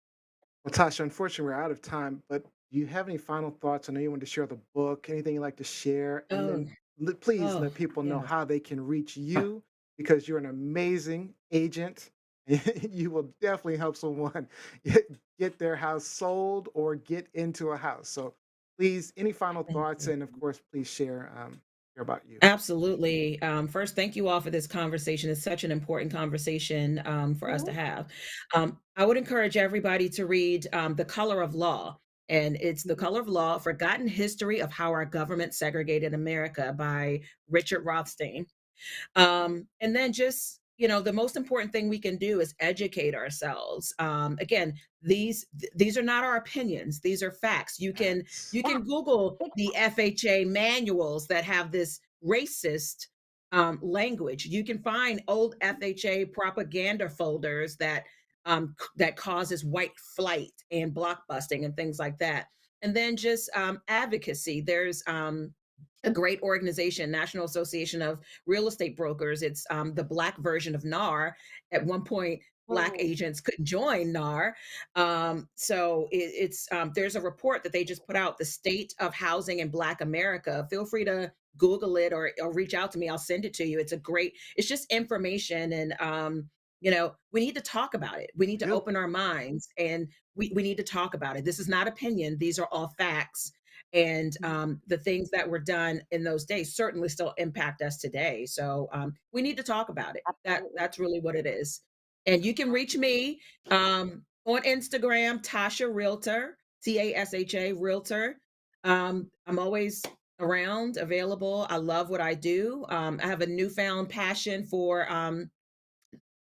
Well, Tasha, unfortunately, we're out of time, but do you have any final thoughts? I know you wanted to share the book, anything you'd like to share, and Oh, then please oh, let people know yes. how they can reach you because you're an amazing agent. You will definitely help someone get, get their house sold or get into a house. So please, any final Thank thoughts? you. And of course, please share about you. Absolutely. First, thank you all for this conversation. It's such an important conversation for us to Mhm. have. I would encourage everybody to read The Color of Law. And it's The Mhm. Color of Law, Forgotten History of How Our Government Segregated America by Richard Rothstein. And then just, the most important thing we can do is educate ourselves. Again, these are not our opinions. These are facts. You can Facts. you Yeah, can Google big the FHA manuals that have this racist language. You can find old FHA propaganda folders that causes white flight and blockbusting and things like that. And then just advocacy. There's a great organization, National Association of Real Estate Brokers. It's the Black version of NAR. At one point, Black mm, agents couldn't join NAR. So there's a report that they just put out, the state of housing in Black America. Feel free to Google it or reach out to me. I'll send it to you. It's just information. And, we need to talk about it. We We need to do. open our minds and we need to talk about it. This is not opinion. These are all facts, and the things that were done in those days certainly still impact us today. So we need to talk about it. absolutely. That's really what it is. And you can reach me on Instagram, Tasha Realtor, TASHA Realtor. I'm always around, available. I love what I do. I have a newfound passion for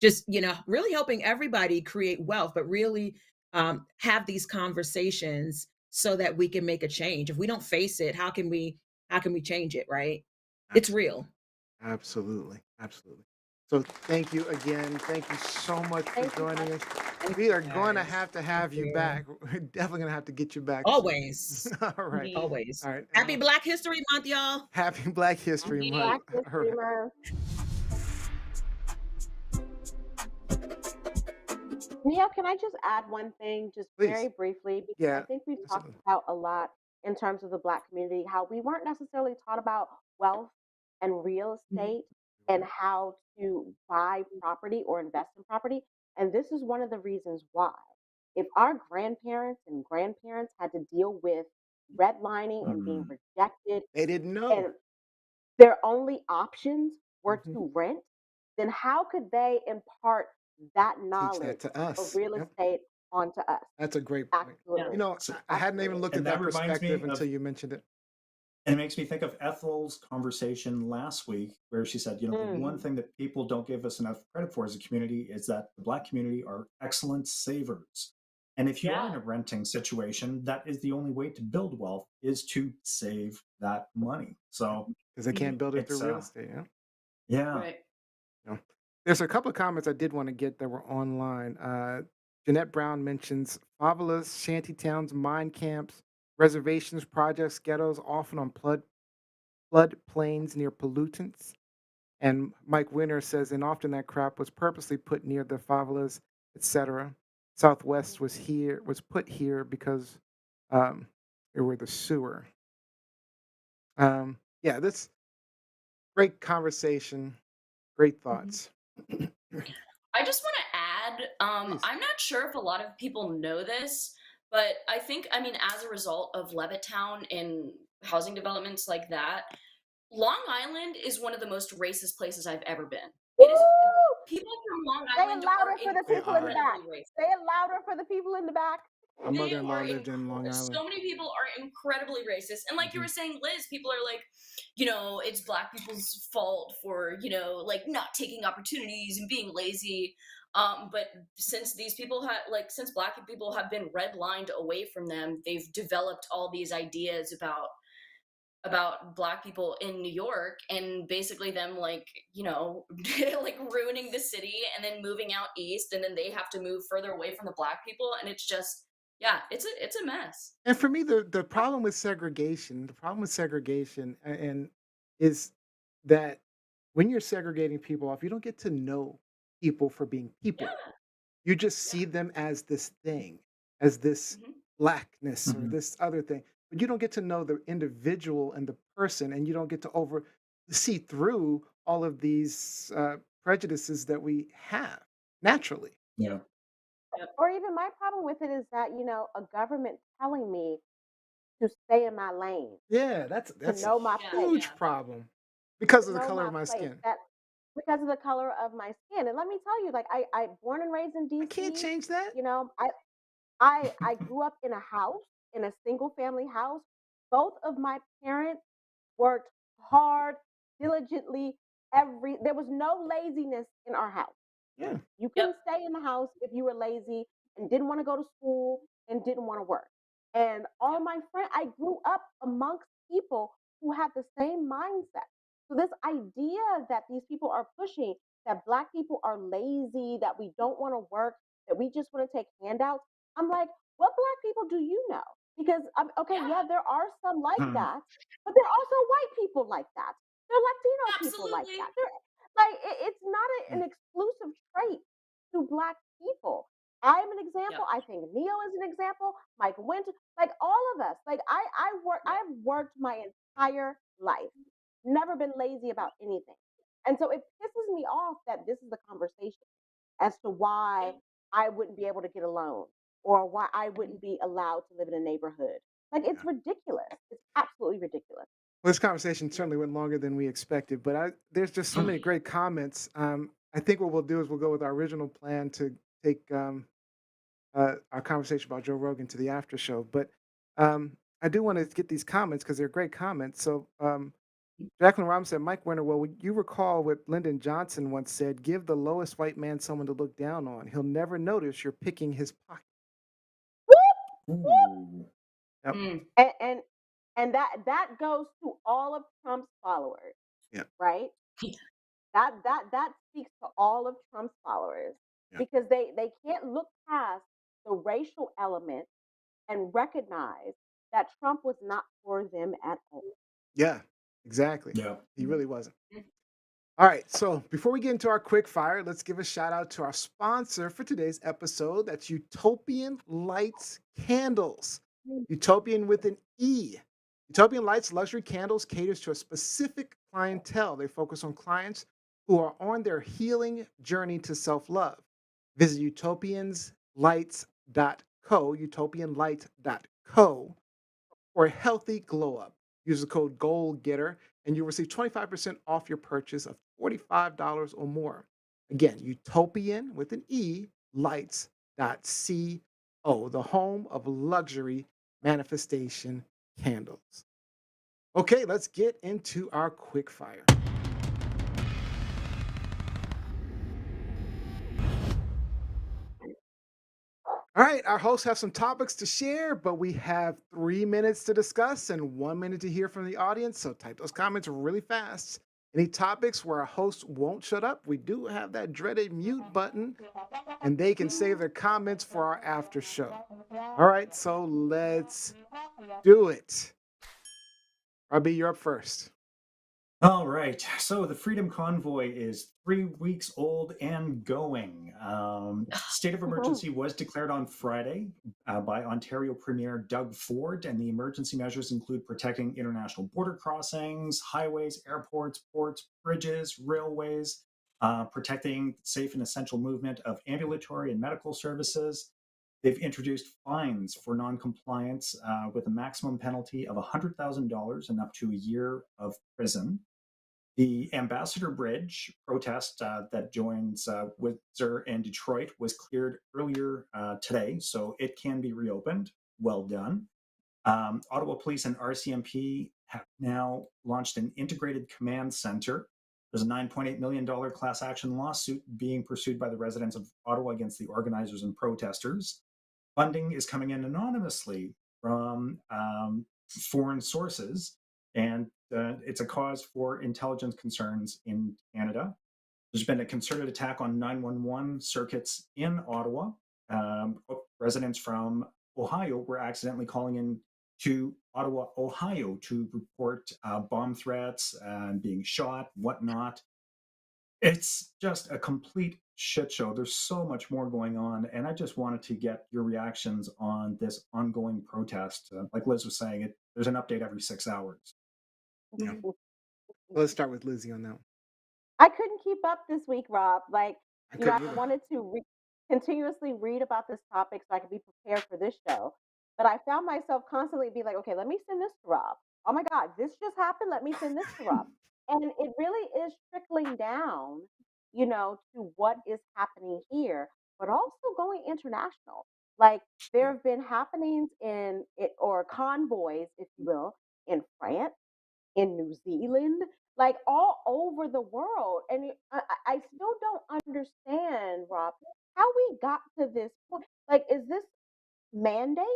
just, really helping everybody create wealth, but really have these conversations so that we can make a change. If we don't face it, how can we change it, right? It's Absolutely. real. Absolutely. Absolutely. So thank you again. Thank you so much for Thank you, joining us. Thank We are you going to guys. have Thank you you. back. We're definitely going to have to get you back soon. Always. All right. Indeed. Always. All right. Happy Black History Month, y'all. Happy Black History Happy Month. Indeed. Black All History right. Month. Mia, can I just add one thing, just Please. very briefly? Because I Yeah. think we've talked Absolutely. about a lot in terms of the Black community, how we weren't necessarily taught about wealth and real Mhm. estate and how to buy property or invest in property. And this is one of the reasons why. If our grandparents and grandparents had to deal with redlining and being Mm. rejected, They didn't know. and their only options were Mhm. to rent, then how could they impart that Teach that knowledge to of us. real Yep. estate onto us? That's a great point. Yeah. You Absolutely. know, So, I hadn't even Absolutely. looked at and that that reminds perspective me until of, you mentioned it. and it makes me think of Ethel's conversation last week, where she said, the Mm, one thing that people don't give us enough credit for as a community is that the Black community are excellent savers. And if you are Yeah. in a renting situation, that is the only way to build wealth is to save that money. So Because they can't Mhm. build it through it's, real estate. Yeah. yeah. Right. You know, there's a couple of comments I did want to get that were online. Jeanette Brown mentions favelas, shanty towns, mine camps, reservations, projects, ghettos, often on flood plains near pollutants. And Mike Winter says, and often that crap was purposely put near the favelas, etc. Southwest was put here because um, there were the sewer. Yeah, this great conversation, great mhm. thoughts. I just want to add, Please. I'm not sure if a lot of people know this, but I mean, as a result of Levittown and housing developments like that, Long Island is one of the most racist places I've ever been. Woo! It is, people from Long Say it Island are louder for the They people in the are. back. incredibly racist. Say it louder for the people in the back. My They mother-in-law are lived in Long Island. so many people are incredibly racist. And like you Hmm. were saying, Liz, people are like, it's black people's fault for, like not taking opportunities and being lazy. But since these people since black people have been redlined away from them, they've developed all these ideas about about Black people in New York, and basically them like, like ruining the city and then moving out east, and then they have to move further away from the Black people, and it's just, yeah, it's a mess. And for me, the problem with segregation, and is that when you're segregating people off, you don't get to know people for being people. Yeah, You just yeah. see them as this thing, as this Hmm. blackness or Mhm. this other thing. But you don't get to know the individual and the person, and you don't get to over see through all of these prejudices that we have naturally. Yeah. Or even my problem with it is that, a government telling me to stay in my lane, Yeah, to that's a know my Yeah, place, huge yeah. problem because to of the know color my of my place. skin. That because of the color of my skin. And let me tell you, like I born and raised in I can't DC, change that. you know, I grew up in a house, in a single family house. Both of my parents worked hard, diligently. There was no laziness in our house. Yeah. You Yep. couldn't stay in the house if you were lazy and didn't want to go to school and didn't want to work. And all Yep. my friends, I grew up amongst people who had the same mindset. So this idea that these people are pushing, that Black people are lazy, that we don't want to work, that we just want to take handouts, I'm like, what Black people do you know? Because okay, Yeah, yeah, there are some like Hmm. that, but there are also white people like that. There are Latino people like absolutely. that. Like it's not an Mm. exclusive trait to Black people. I'm an example. Yep. I think Neo is an example. Mike Winter, like all of us. Like Yep. I've worked my entire life, never been lazy about anything, and so it pisses me off that this is the conversation as to why Yeah. I wouldn't be able to get a loan or why I wouldn't be allowed to live in a neighborhood. Like it's Yeah. ridiculous. It's absolutely ridiculous. Well, this conversation certainly went longer than we expected, but there's just so many great comments. I think what we'll do is we'll go with our original plan to take our conversation about Joe Rogan to the after show. But I do want to get these comments because they're great comments. So Jacqueline Robinson said, Mike Winter, well, you recall what Lyndon Johnson once said, give the lowest white man someone to look down on. He'll never notice you're picking his pocket. Ooh. Yep. Mm. And that goes to all of Trump's followers, Yeah. right? That speaks to all of Trump's followers Yeah. because they can't look past the racial element and recognize that Trump was not for them at all. Yeah. Exactly. Yeah. He really wasn't. Mm. All right. So before we get into our quick fire, let's give a shout out to our sponsor for today's episode. That's Utopian Lights Candles. Utopian with an E. Utopian Lights Luxury Candles caters to a specific clientele. They focus on clients who are on their healing journey to self love. Visit utopianlight.co for a healthy glow up. Use the code GOALGETTER and you'll receive 25% off your purchase of $45 or more. Again, utopian with an E, lights.co, the home of luxury manifestation candles. Okay, let's get into our quick fire. All right, our hosts have some topics to share, but we have 3 minutes to discuss and 1 minute to hear from the audience. So type those comments really fast. Any topics where our host won't shut up, we do have that dreaded mute button, and they can save their comments for our after show. All right, so let's do it. Robbie, you're up first. All right. So the Freedom Convoy is 3 weeks old and going. State of emergency was declared on Friday by Ontario Premier Doug Ford, and the emergency measures include protecting international border crossings, highways, airports, ports, bridges, railways, protecting safe and essential movement of ambulatory and medical services. They've introduced fines for noncompliance with a maximum penalty of $100,000 and up to a year of prison. The Ambassador Bridge protest that joins Windsor and Detroit was cleared earlier today, so it can be reopened. Well done. Ottawa Police and RCMP have now launched an integrated command center. There's a $9.8 million class action lawsuit being pursued by the residents of Ottawa against the organizers and protesters. Funding is coming in anonymously from foreign sources. and it's a cause for intelligence concerns in Canada. There's been a concerted attack on 911 circuits in Ottawa. Residents from Ohio were accidentally calling in to Ottawa, Ohio to report bomb threats, being shot, whatnot. It's just a complete shit show. There's so much more going on. And I just wanted to get your reactions on this ongoing protest. Like Liz was saying, there's an update every 6 hours. Yeah. Let's start with Lizzie on that one. I couldn't keep up this week, Rob. Like, I you know, couldn't I either. wanted to continuously read about this topic so I could be prepared for this show. But I found myself constantly be like, okay, let me send this to Rob. Oh my God, this just happened. Let me send this to Rob. And it really is trickling down, you know, to what is happening here, but also going international. Like, there have been happenings in it, or convoys, if you will, in France, in New Zealand, like all over the world. And I still don't understand, Rob, how we got to this point. Like, is this mandate,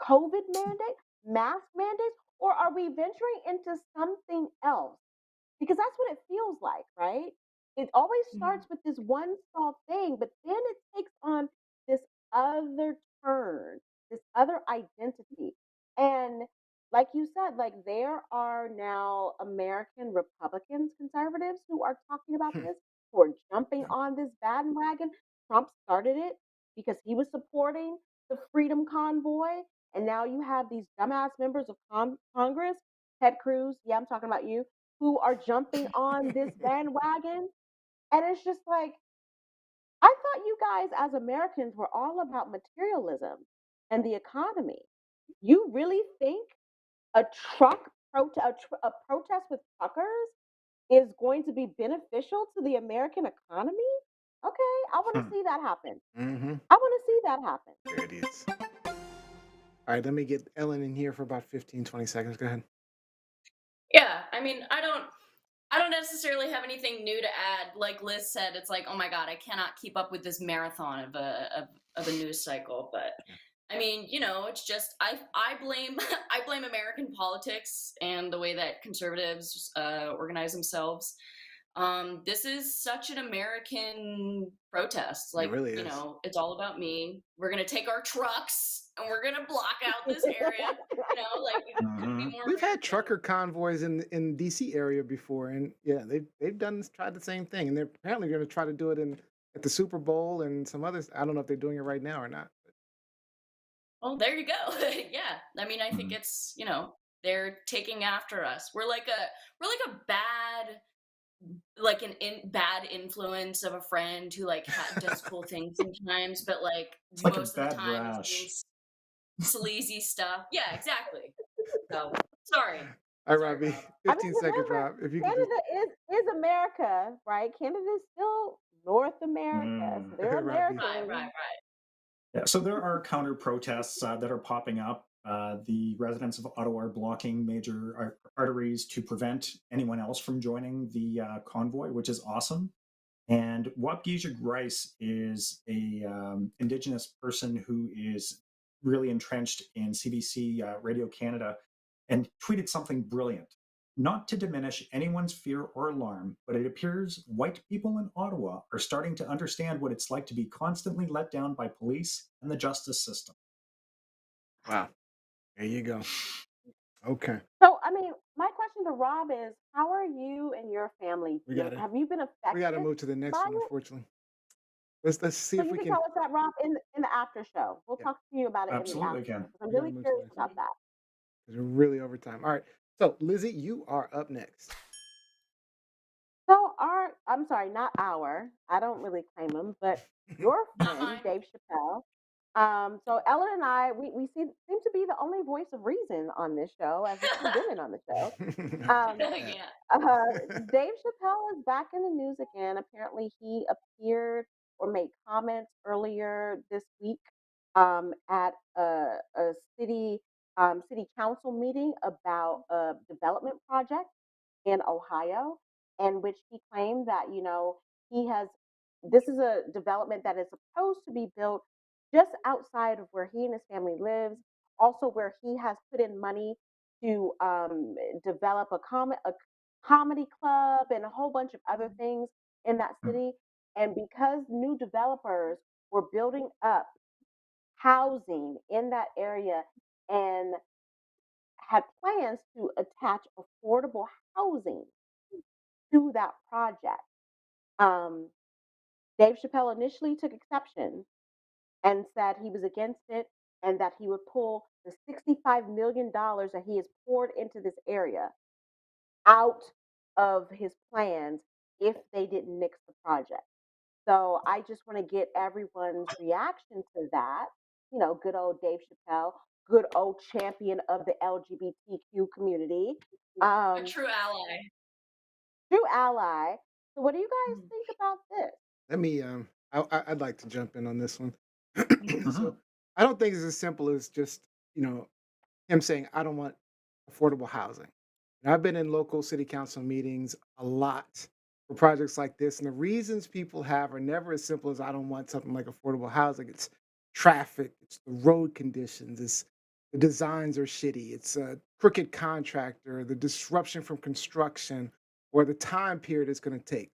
COVID mandate, mask mandates, or are we venturing into something else? Because that's what it feels like, right? It always starts with this one small thing, but then it takes on this other turn, this other identity. And like you said, like there are now American Republicans, conservatives who are talking about this, who are jumping on this bandwagon. Trump started it because he was supporting the Freedom Convoy. And now you have these dumbass members of Congress, Ted Cruz, yeah, I'm talking about you, who are jumping on this bandwagon. And it's just like, I thought you guys as Americans were all about materialism and the economy. You really think a a protest with truckers is going to be beneficial to the American economy? Okay, I want to see that happen. Mm-hmm. I want to see that happen. There it is. All right, let me get Ellen in here for about 15, 20 seconds. Go ahead. Yeah, I mean, I don't necessarily have anything new to add. Like Liz said, it's like, oh my God, I cannot keep up with this marathon of a news cycle. But I mean, you know, it's just I blame I blame American politics and the way that conservatives organize themselves. This is such an American protest. It Like, really you is. know, it's all about me. We're gonna take our trucks and we're gonna block out this area. You know, like it couldn't be more We've had American. trucker convoys in DC area before, and yeah, they've tried the same thing, and they're apparently going to try to do it at the Super Bowl and some others. I don't know if they're doing it right now or not. Well, there you go. Yeah. I mean, I think it's, you know, they're taking after us. We're like a bad bad influence of a friend who like does cool things sometimes, but like It's like a most of the bad time is doing rash. sleazy stuff. Yeah, exactly. So sorry. All right, Sorry, Robbie, Rob. 15 seconds, Remember, Rob. If you could just, Canada is America, right? Canada is still North America, so they're Robbie. Right, American. right. Yeah, so there are counter protests that are popping up. The residents of Ottawa are blocking major arteries to prevent anyone else from joining the convoy, which is awesome. And Wapgija Grice is a Indigenous person who is really entrenched in CBC Radio Canada and tweeted something brilliant. Not to diminish anyone's fear or alarm, but it appears white people in Ottawa are starting to understand what it's like to be constantly let down by police and the justice system. Wow, there you go. Okay, So, I mean, my question to Rob is, how are you and your family we feeling? gotta Have you been we gotta affected move to the next by one. it? Unfortunately, let's see So if you we can can. tell us that, Rob, in the after show. We'll Yeah, talk to you about it in the Absolutely after show can. 'cause I'm we gotta really move to the curious next one about that. because we're really over time. All right, so Lizzie, you are up next. So I'm sorry, not I don't really claim him, but your Not friend, mine. Dave Chappelle. So Ellen and I, we seem to be the only voice of reason on this show as the two women on the show. Um, Yeah. Dave Chappelle is back in the news again. Apparently, he appeared or made comments earlier this week at a city council meeting about a development project in Ohio, in which he claimed that, you know, he has this is a development that is supposed to be built just outside of where he and his family lives, also where he has put in money to develop a comedy club and a whole bunch of other things in that city. And because new developers were building up housing in that area and had plans to attach affordable housing to that project, um, Dave Chappelle initially took exception and said he was against it and that he would pull the $65 million that he has poured into this area out of his plans if they didn't nix the project. So I just want to get everyone's reaction to that. You know, good old Dave Chappelle, good old champion of the LGBTQ community, A true ally. true ally. So what do you guys Mhm. think about this? Let me I'd like to jump in on this one. Mhm. So I don't think it's as simple as just, you know, him saying I don't want affordable housing. And I've been in local city council meetings a lot for projects like this, and the reasons people have are never as simple as I don't want something like affordable housing. It's traffic, it's the road conditions, it's the designs are shitty, it's a crooked contractor, the disruption from construction, or the time period it's going to take.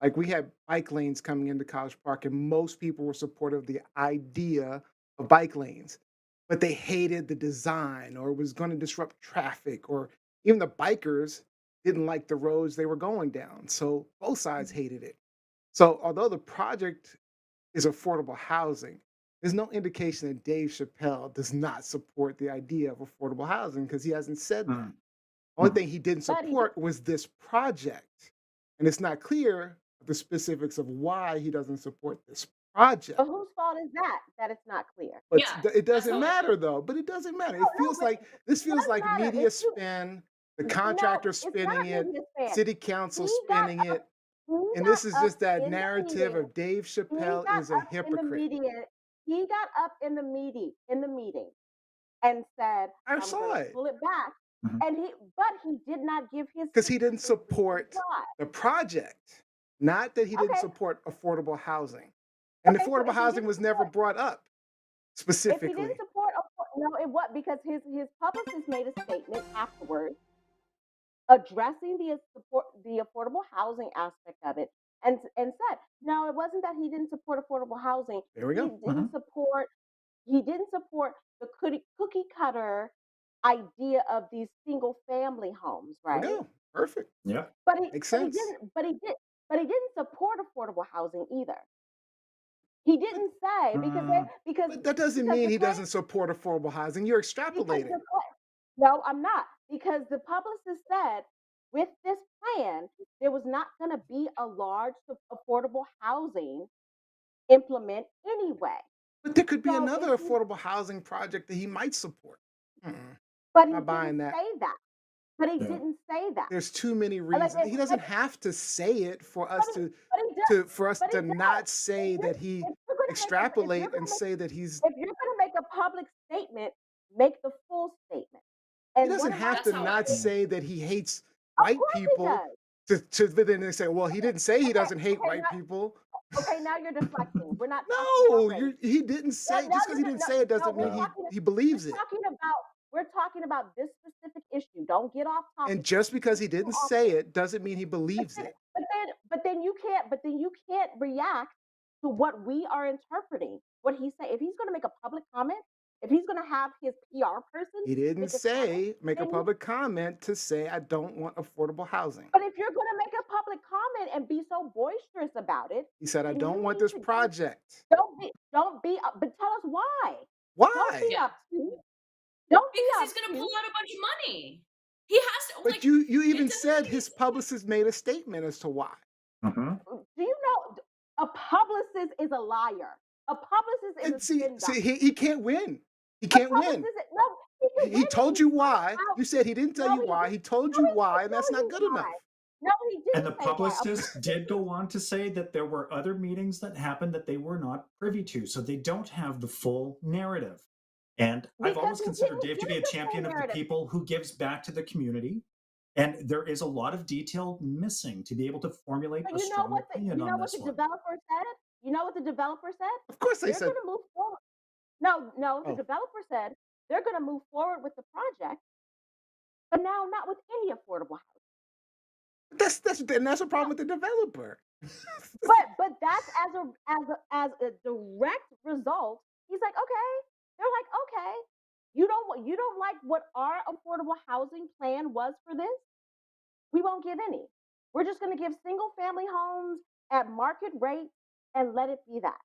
Like we had bike lanes coming into College Park, and most people were supportive of the idea of bike lanes, but they hated the design or it was going to disrupt traffic, or even the bikers didn't like the roads they were going down. So both sides hated it. So although the project is affordable housing, there's no indication that Dave Chappelle does not support the idea of affordable housing because he hasn't said that. Mm. Only Mhm. thing he didn't But he did, support was this project. And it's not clear the specifics of why he doesn't support this project. but whose fault is that that it's not clear? But Yeah, it that's doesn't totally matter true. though. But it doesn't matter. No, It no, feels but like this it feels does like matter. media If you spin, the no, contractor it's not spinning it, media span. city council He got spinning up. it. He And got this is up just that in the narrative meeting. of Dave He Chappelle got is a up in the hypocrite. meeting. He got up in the meeting and said, I "I'm going saw to it pull it back." Mhm. And but he did not give his because he didn't specific reasons support why. the project, not that he didn't Okay, support affordable housing. And okay. So affordable housing was never brought up if he didn't specifically. support, no, it was because his publicist made a statement afterwards addressing the affordable housing aspect of it, and said, no, it wasn't that he didn't support affordable housing. There we He go. didn't support he didn't support the cookie cutter idea of these single family homes, There we right? go. Perfect. Yep. But he Makes but he sense. didn't but he did but he didn't support affordable housing either. He But, didn't say Mm. but that doesn't mean the he claim doesn't support affordable housing. You're because extrapolating. no, I'm not. Because the publicist said with this plan, there was not going to be a large affordable housing implement anyway. But there could be So if another you, affordable housing project that he might support. but he Not buying didn't that. say that. But he Yeah. didn't say that. There's too many Like, reasons. He doesn't have to say it for but us he, to but he does. for us But he to does. not say that he If you're going to make extrapolate and say that he's if you're going to make a public statement, make the full statement. he And doesn't one of my have That's to how I not feel. Mm. say that he hates of white course he people does. to but then they say, well, he didn't say he Okay, doesn't hate okay, white people. now you're deflecting. We're not talking about No, race. he didn't No, say now just because you're he didn't no, say it no. doesn't mean We're Yeah. talking. he believes We're it. talking about. We're talking about this specific issue. Don't get off And topic. just because he Too didn't say often. it doesn't mean he believes it. But then you can't. But then you can't react to what we are interpreting. What he's saying. If he's going to make a public comment, if he's going to have his PR person He didn't make a comment, say make a then you. public comment to say I don't want affordable housing. But if you're going to make a public comment and be so boisterous about it, He said I then you don't want need this to project. don't be. But tell us why. Don't Why? be Yeah, obtuse. Don't be because he's gonna pull obtuse. out a bunch of money. He has to But like. you It even doesn't said make any his sense. publicist made a statement as to why. Mhm. Do you know a publicist is a liar? A publicist is And a spin see doctor. he can't win. He A can't win. publicist is, no, he can He win if told he's you smart. why. How? You said he didn't tell No, you he why. didn't. He told No, you he why, didn't and tell that's not you good why. enough. No, he And didn't the say why. A publicist did go on to say that there were other meetings that happened that they were not privy to. So they don't have the full narrative. And I've because always he considered didn't Dave to give be a the full champion of the narrative. people who gives back to the community. And there is a lot of detail missing to be able to formulate But a strong opinion on this the one. developer said? You know what the developer said? Of course they They're said, going to move forward. No, the oh, developer said they're going to move forward with the project But now, not with any affordable housing. That's a problem with the developer. But that's as a direct result. He's like, okay. They're like, okay. You don't like what our affordable housing plan was for this? We won't give any. We're just going to give single family homes at market rate and let it be that.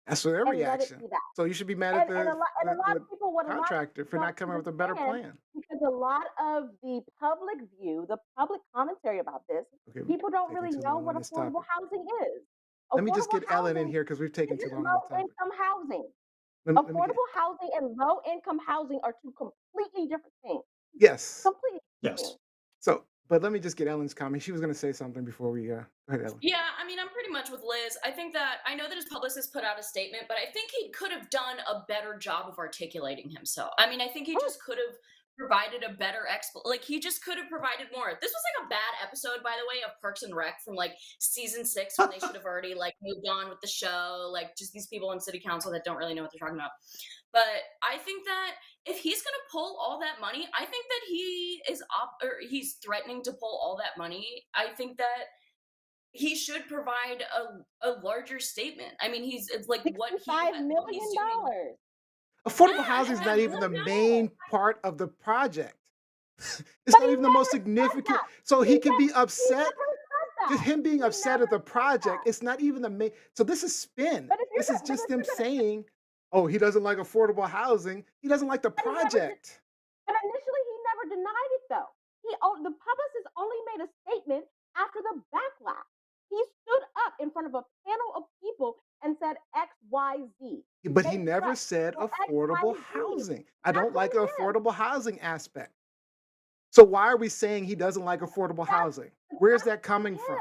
That's their And let it reaction. be that. So you should be mad at And a lot of people, what a lot of contractor for people not don't coming up with a better understand, plan. because a lot of the public view, the public commentary about this, Okay, people don't taking really too know long what on this affordable topic. housing is. Let me just Affordable get Ellen in housing here because we've taken too is long on low the topic. income housing. Let me get Affordable housing and low income housing are two completely different things. yes. Completely different Yes. things. So, but let me just get Ellen's comment. She was going to say something before we go ahead, Ellen. Yeah, I mean, I'm pretty much with Liz. I think that I know that his publicist put out a statement, but I think he could have done a better job of articulating himself. I mean, I think he just could have provided a better like he just could have provided more. This was like a bad episode, by the way, of Parks and Rec from like season 6, when they should have already like moved on with the show. Like just these people in city council that don't really know what they're talking about. But I think that if he's going to pull all that money, I think that he's threatening to pull all that money. I think that he should provide a larger statement. I mean, it's like what $65 he's million. doing. Affordable Yeah, housing is I not even the really know. main part of the project. It's But not he even the most never said significant. that. So he can be He upset. never said Just that. him being He upset never at the said project, that. it's not even the main. So this is spin. But if you're This is gonna, just if them you're gonna, saying, oh, he doesn't like affordable housing. He doesn't like the but he never did. project. But initially, he never denied it, though. The publicist only made a statement after the backlash. He stood up in front of a panel of people and said X, Y, Z. But he They never pressed said for X, affordable Y, Z. housing. I That's don't like the on him. affordable housing aspect. So why are we saying he doesn't like affordable housing? Where's that coming from?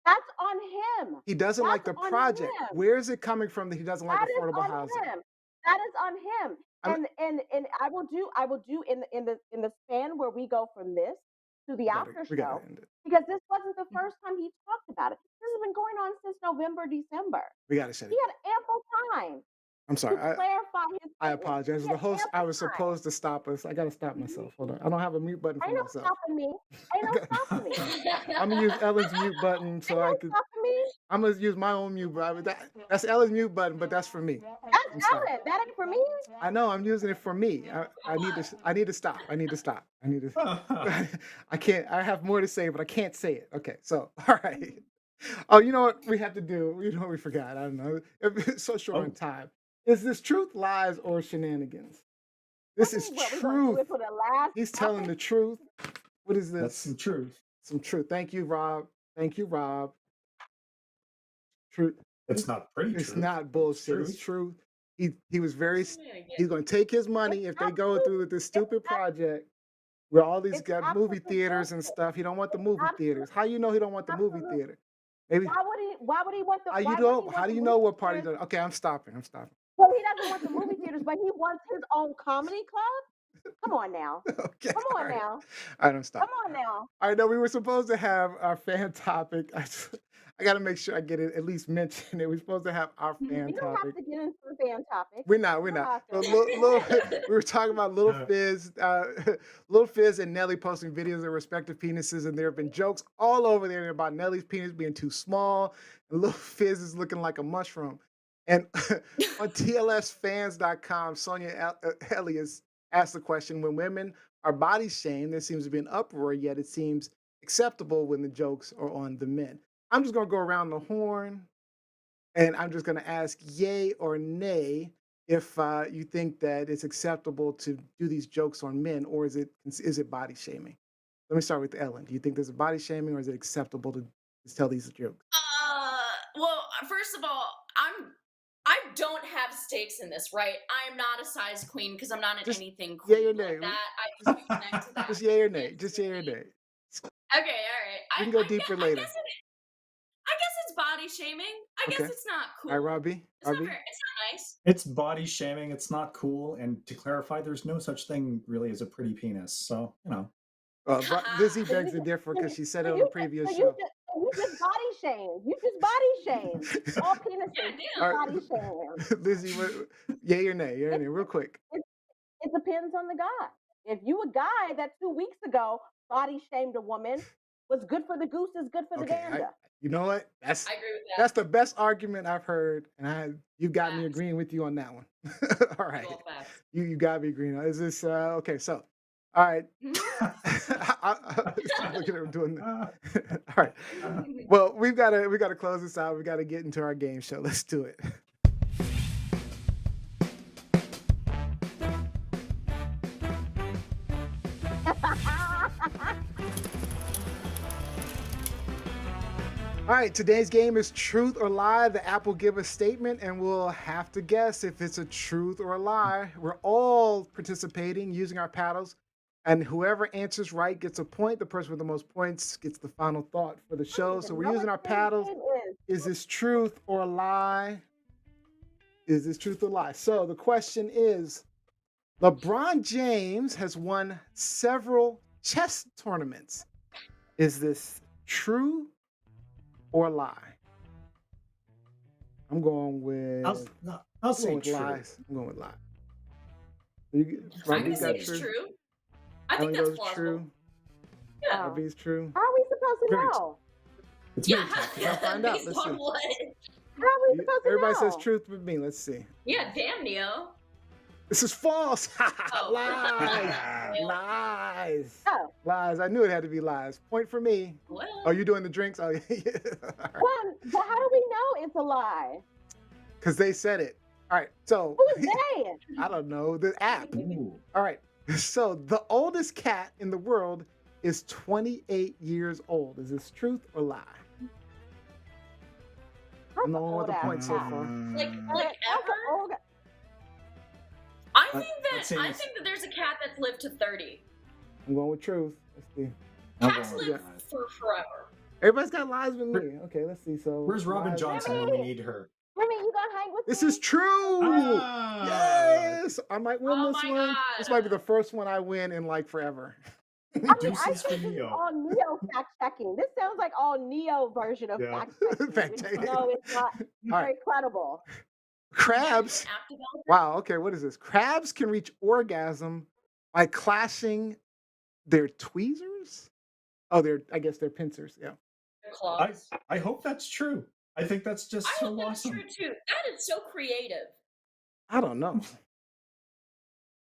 That's on him. He doesn't like the That's on project. him. Where is it coming from that he doesn't like That is affordable on housing? him. That is on him. I'm- And I will do in the span where we go from this to the after we gotta show, end it. because this wasn't the first time he talked about it. This has been going on since November, December. We gotta shut He it. had ample time I'm to sorry. clarify his I statement. apologize. He The had host, I ample was time. supposed to stop us. I gotta stop myself. Hold on. I don't have a mute button for Ain't no myself. stopping me. Ain't no stopping me. I'm gonna use Ellen's mute button Ain't so no I could. stopping me. I'm gonna use my own mute button. That's Ellen's mute button, but that's for me. I'm That's sorry. Ellen. That ain't for me. I know I'm using it for me. I need to. I need to stop. I need to stop. I need to. I can't. I have more to say, but I can't say it. Okay. So all right. Oh, you know what we have to do? You know what we forgot? I don't know. It's so short on time. Is this truth, lies, or shenanigans? This is What, we gonna do truth. it for the last He's telling the truth. What is this? That's some truth. Some truth. Thank you, Rob. Thank you, Rob. Truth. It's not pretty It's truth. not bullshit. It's truth. He was very. He's going to take his money if they go through with this stupid project where all these It's got movie absolute theaters and bullshit. stuff. He don't want the movie Absolute- theaters. How you know he don't want the movie absolute- theater? Maybe. Why would he want the? How you why would he know? want How the do you movie know what party? theaters? Okay, I'm stopping. I'm stopping. Well, he doesn't want the movie theaters, but he wants his own comedy club. Come on now. Okay. Come on now. I don't stop. Come on now. I know we were supposed to have our fan topic. I got to make sure I get it at least mentioned. We're supposed to have our fan We don't topic. have to get into the fan topic. We're not. We don't have So to. we were talking about Little Fizz, Little Fizz and Nelly posting videos of their respective penises, and there have been jokes all over there about Nelly's penis being too small, and Little Fizz is looking like a mushroom. And on TLSFans.com, Sonia Elias asked the question: when women are body shamed, there seems to be an uproar, yet it seems acceptable when the jokes are on the men. I'm just gonna go around the horn. And I'm just going to ask yay or nay if you think that it's acceptable to do these jokes on men, or is it body shaming? Let me start with Ellen. Do you think there's a body shaming, or is it acceptable to tell these jokes? Well, first of all, I don't have stakes in this, right? I am not a size queen because I'm not an anything queen yay or nay. like that. I just connect to that. Just yay or nay. Just yay or nay. Okay, all right. We can go deeper later. I guess it's body shaming. I guess it's not cool. All right, Robbie. It's not nice. It's body shaming. It's not cool. And to clarify, there's no such thing really as a pretty penis. So, you know. Lizzie begs to differ because she said it on the previous show. You just body shame. You just body shame. All penises. All Body right. shame. Lizzie, yay or nay? Yay or nay? Real quick. It depends on the guy. If you a guy that 2 weeks ago body shamed a woman, what's good for the goose is good for the Okay, gander. you know what? I agree with that. That's the best argument I've heard, and you got me Facts. agreeing with you on that one. All right, All facts. you got me agreeing. Is this okay? So, all right. Look at him doing that. All right. Well, we gotta close this out. We gotta get into our game show. Let's do it. All right, today's game is truth or lie. The app will give a statement and we'll have to guess if it's a truth or a lie. We're all participating using our paddles, and whoever answers right gets a point. The person with the most points gets the final thought for the show. So we're using our paddles. Is this truth or a lie? Is this truth or lie? So the question is, LeBron James has won several chess tournaments. Is this true or lie? I'm going with. I'll say with true. lies. I'm going with lie. I'm gonna say it's true. I think that's plausible. True. Yeah. Maybe true. How are we supposed to Very know? It's Yeah. very tough. We'll find out. Based Let's on see. what? How are we supposed to Everybody know? says truth with me. Let's see. Yeah, damn Neo. This is false. Oh. Lies. Lies. Oh. Lies. I knew it had to be lies. Point for me. Well, Oh, you doing the drinks? Oh, yeah. Well, but how do we know it's a lie? Because they said it. All right. So Who's they? I don't know the app. Ooh. All right. So the oldest cat in the world is 28 years old. Is this truth or lie? That's I'm the an one with the old-ass points so cat. far. like That's an ever? old- I Uh, think let's see. that there's a cat that's lived to 30. I'm going with truth. Let's see. I'm Cats going with live lies. for forever. Everybody's got lies with me. Okay, let's see. So Where's Robin lies- Johnson when we need her? Remy, you gonna hang with This me? is true. Ah. Yes, I might win Oh this my one. God. This might be the first one I win in like forever. I mean, I Deuces think for this is Neo. all Neo fact checking. This sounds like all Neo version of Yeah. fact checking. Fact checking. No, it's not All very right, credible. crabs. App developer? Wow. Okay, what is this? Crabs can reach orgasm by clashing their tweezers. Oh, I guess they're pincers. Yeah. Their claws. I hope that's true. I think that's just I so hope that's awesome. true too. That is so creative. I don't know.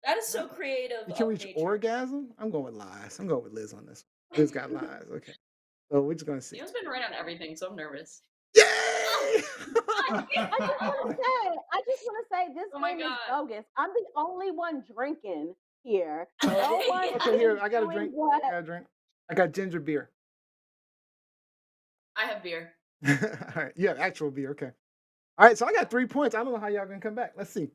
That is so creative. You can of reach nature. orgasm. I'm going with lies. I'm going with Liz on this. Liz got lies. Okay. So we're just gonna see. Neo's been right on everything, so I'm nervous. Yay! I just want to say this Oh my game is God. bogus. I'm the only one drinking here. No Okay. one Okay, here, is I got a doing drink. what- I got a drink. I got ginger beer. I have beer. All right, you have actual beer. Okay. All right, so I got 3 points. I don't know how y'all gonna come back. Let's see.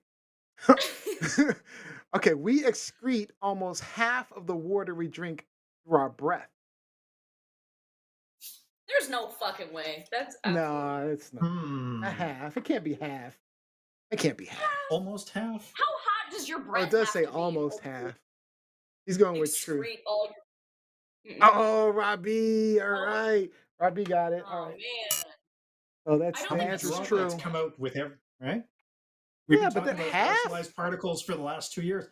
Okay, we excrete almost half of the water we drink through our breath. There's no fucking way. That's No, it's not. Hmm. A half. It can't be half. It can't be half. Almost half. How hot does your Oh, breath? it does have say to be almost before half. He's going you with true. excrete all your. Mm-mm. Oh, Robbie. All right. Robbie got it. All Oh, right. man. Oh, that's I the don't think answer's it's true. That's come out with every right. We've Yeah, been but talking then about half? aerosolized particles for the last 2 years.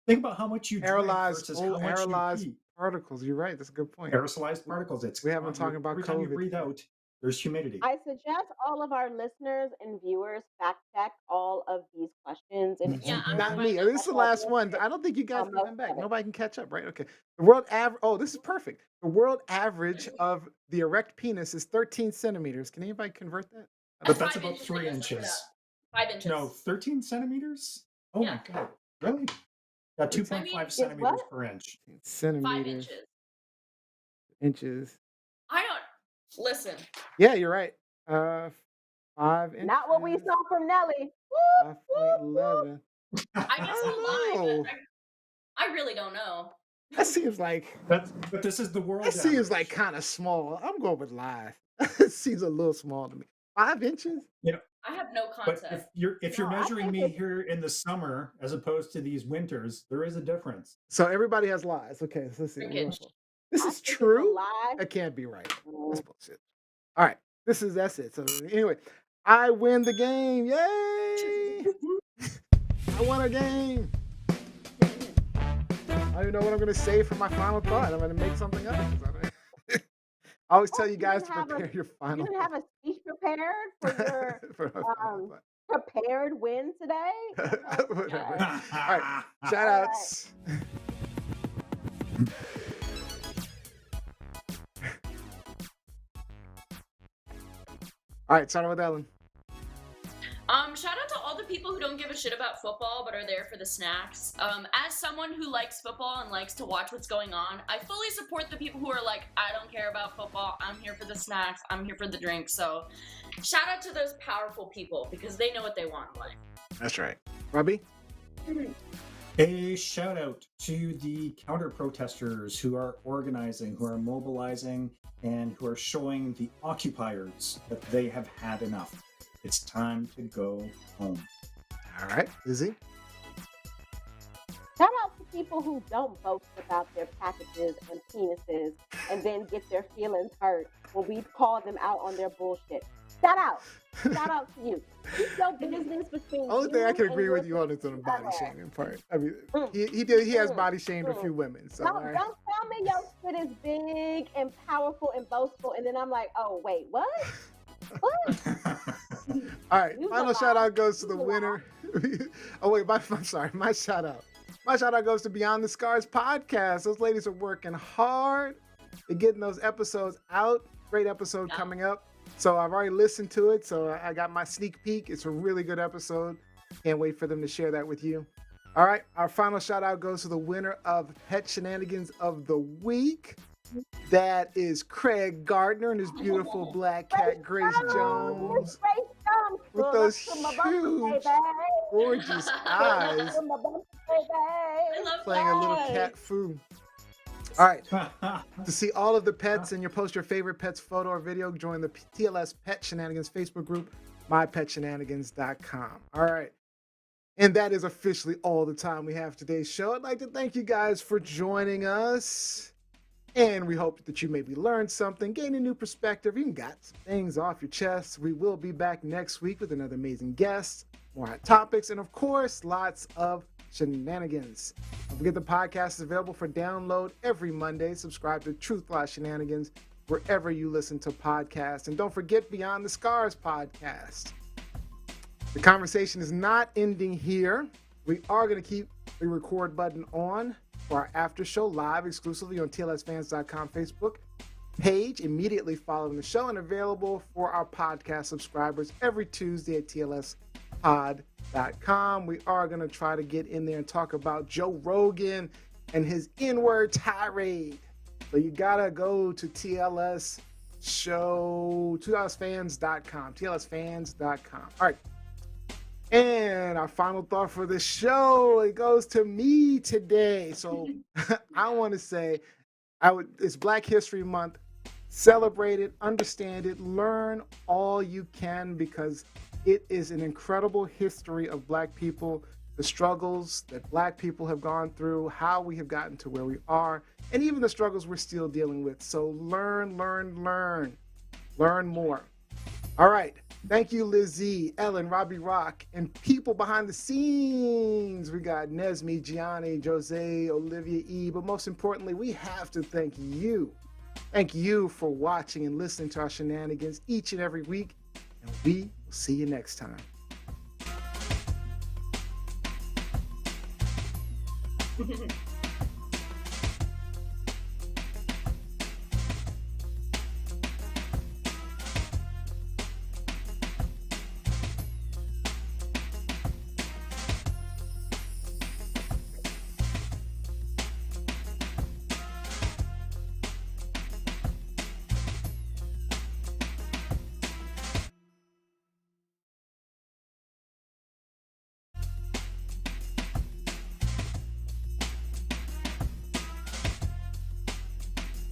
Think about how much you drink Aerolized, versus how much aerolized you eat. particles. You're right. That's a good point. Aerosolized particles. It's We haven't talked about every time you COVID. breathe out, there's humidity. I suggest all of our listeners and viewers fact check all of these questions. And Yeah, I'm Not right me. now. This is the last one. I don't think you guys can Almost come back. got it. Nobody can catch up, right? Okay. The world average. Oh, this is perfect. The world average of the erect penis is 13 centimeters. Can anybody convert that? But that's 5 about inches, 3 I guess, look it inches. up. 5 inches. No, 13 centimeters? Oh Yeah. my god. Really? Got 2.5 I mean, it's centimeters what? per inch. 5 Centimeters. inches. Inches. I don't listen. Yeah, you're right. 5 inches. not what we saw from Nelly. Whoop, whoop, whoop. 5.11. I guess I I'll lie, don't but I really don't know. That seems like But this is the world. that seems average. like kind of small. I'm going with lies. It seems a little small to me. 5 inches? I have no But concept. if you're No, I measuring think me it's- here in the summer as opposed to these winters, there is a difference. So everybody has lies. Okay, so let's see. Okay. This I is think it's a true. lie. That can't be right. Mm. That's bullshit. All right. That's it. So anyway, I win the game. Yay! I won a game. don't even know what I'm going to say for my final thought. I'm going to make something up. I always tell you guys to prepare your final You didn't have a speech prepared for your for my final thought. prepared win today? Okay. Whatever. All All right. Shout outs. All right. Start with Ellen. Shout out to all the people who don't give a shit about football but are there for the snacks. As someone who likes football and likes to watch what's going on, I fully support the people who are like, I don't care about football. I'm here for the snacks. I'm here for the drinks. So shout out to those powerful people because they know what they want in life. That's right. Robbie? A shout out to the counter protesters who are organizing, who are mobilizing, and who are showing the occupiers that they have had enough. It's time to go home. All right. Lizzie? Shout out to people who don't boast about their packages and penises and then get their feelings hurt when we call them out on their bullshit. Shout out. Shout out to you. Keep your business between Only thing I can and agree your with you on is on the body other. shaming part. I mean, he has body shamed a few women. So Don't, all right. don't tell me your shit is big and powerful and boastful, and then I'm like, oh wait, what? What? All right, You final go shout out. out goes to the You go winner. Oh wait, I'm sorry. My shout out. My shout out goes to Beyond the Scars podcast. Those ladies are working hard. They're getting those episodes out. Great episode coming up. So I've already listened to it. So I got my sneak peek. It's a really good episode. Can't wait for them to share that with you. All right, our final shout out goes to the winner of Pet Shenanigans of the Week. That is Craig Gardner and his beautiful black cat, Grace Jones. With those huge, gorgeous eyes, I love playing a little cat foo. All right. To see all of the pets and you post your favorite pet's photo or video, join the TLS Pet Shenanigans Facebook group, mypetshenanigans.com. All right. And that is officially all the time we have for today's show. I'd like to thank you guys for joining us. And we hope that you maybe learned something, gained a new perspective, even got some things off your chest. We will be back next week with another amazing guest, more hot topics, and of course, lots of shenanigans. Don't forget the podcast is available for download every Monday. Subscribe to Truth Law Shenanigans wherever you listen to podcasts. And don't forget Beyond the Scars podcast. The conversation is not ending here. We are going to keep the record button on for our after show live exclusively on TLSfans.com Facebook page immediately following the show and available for our podcast subscribers every Tuesday at TLSpod.com. We are going to try to get in there and talk about Joe Rogan and his N-word tirade. So you got to go to TLS show, TLSfans.com, TLSfans.com. All right. And our final thought for the show, it goes to me today. So I want to say, it's Black History Month. Celebrate it, understand it, learn all you can because it is an incredible history of Black people, the struggles that Black people have gone through, how we have gotten to where we are, and even the struggles we're still dealing with. So learn more. All right. Thank you, Lizzie, Ellen, Robbie Rock, and people behind the scenes. We got Nesme, Gianni, Jose, Olivia E. But most importantly, we have to thank you. Thank you for watching and listening to our shenanigans each and every week. And we will see you next time.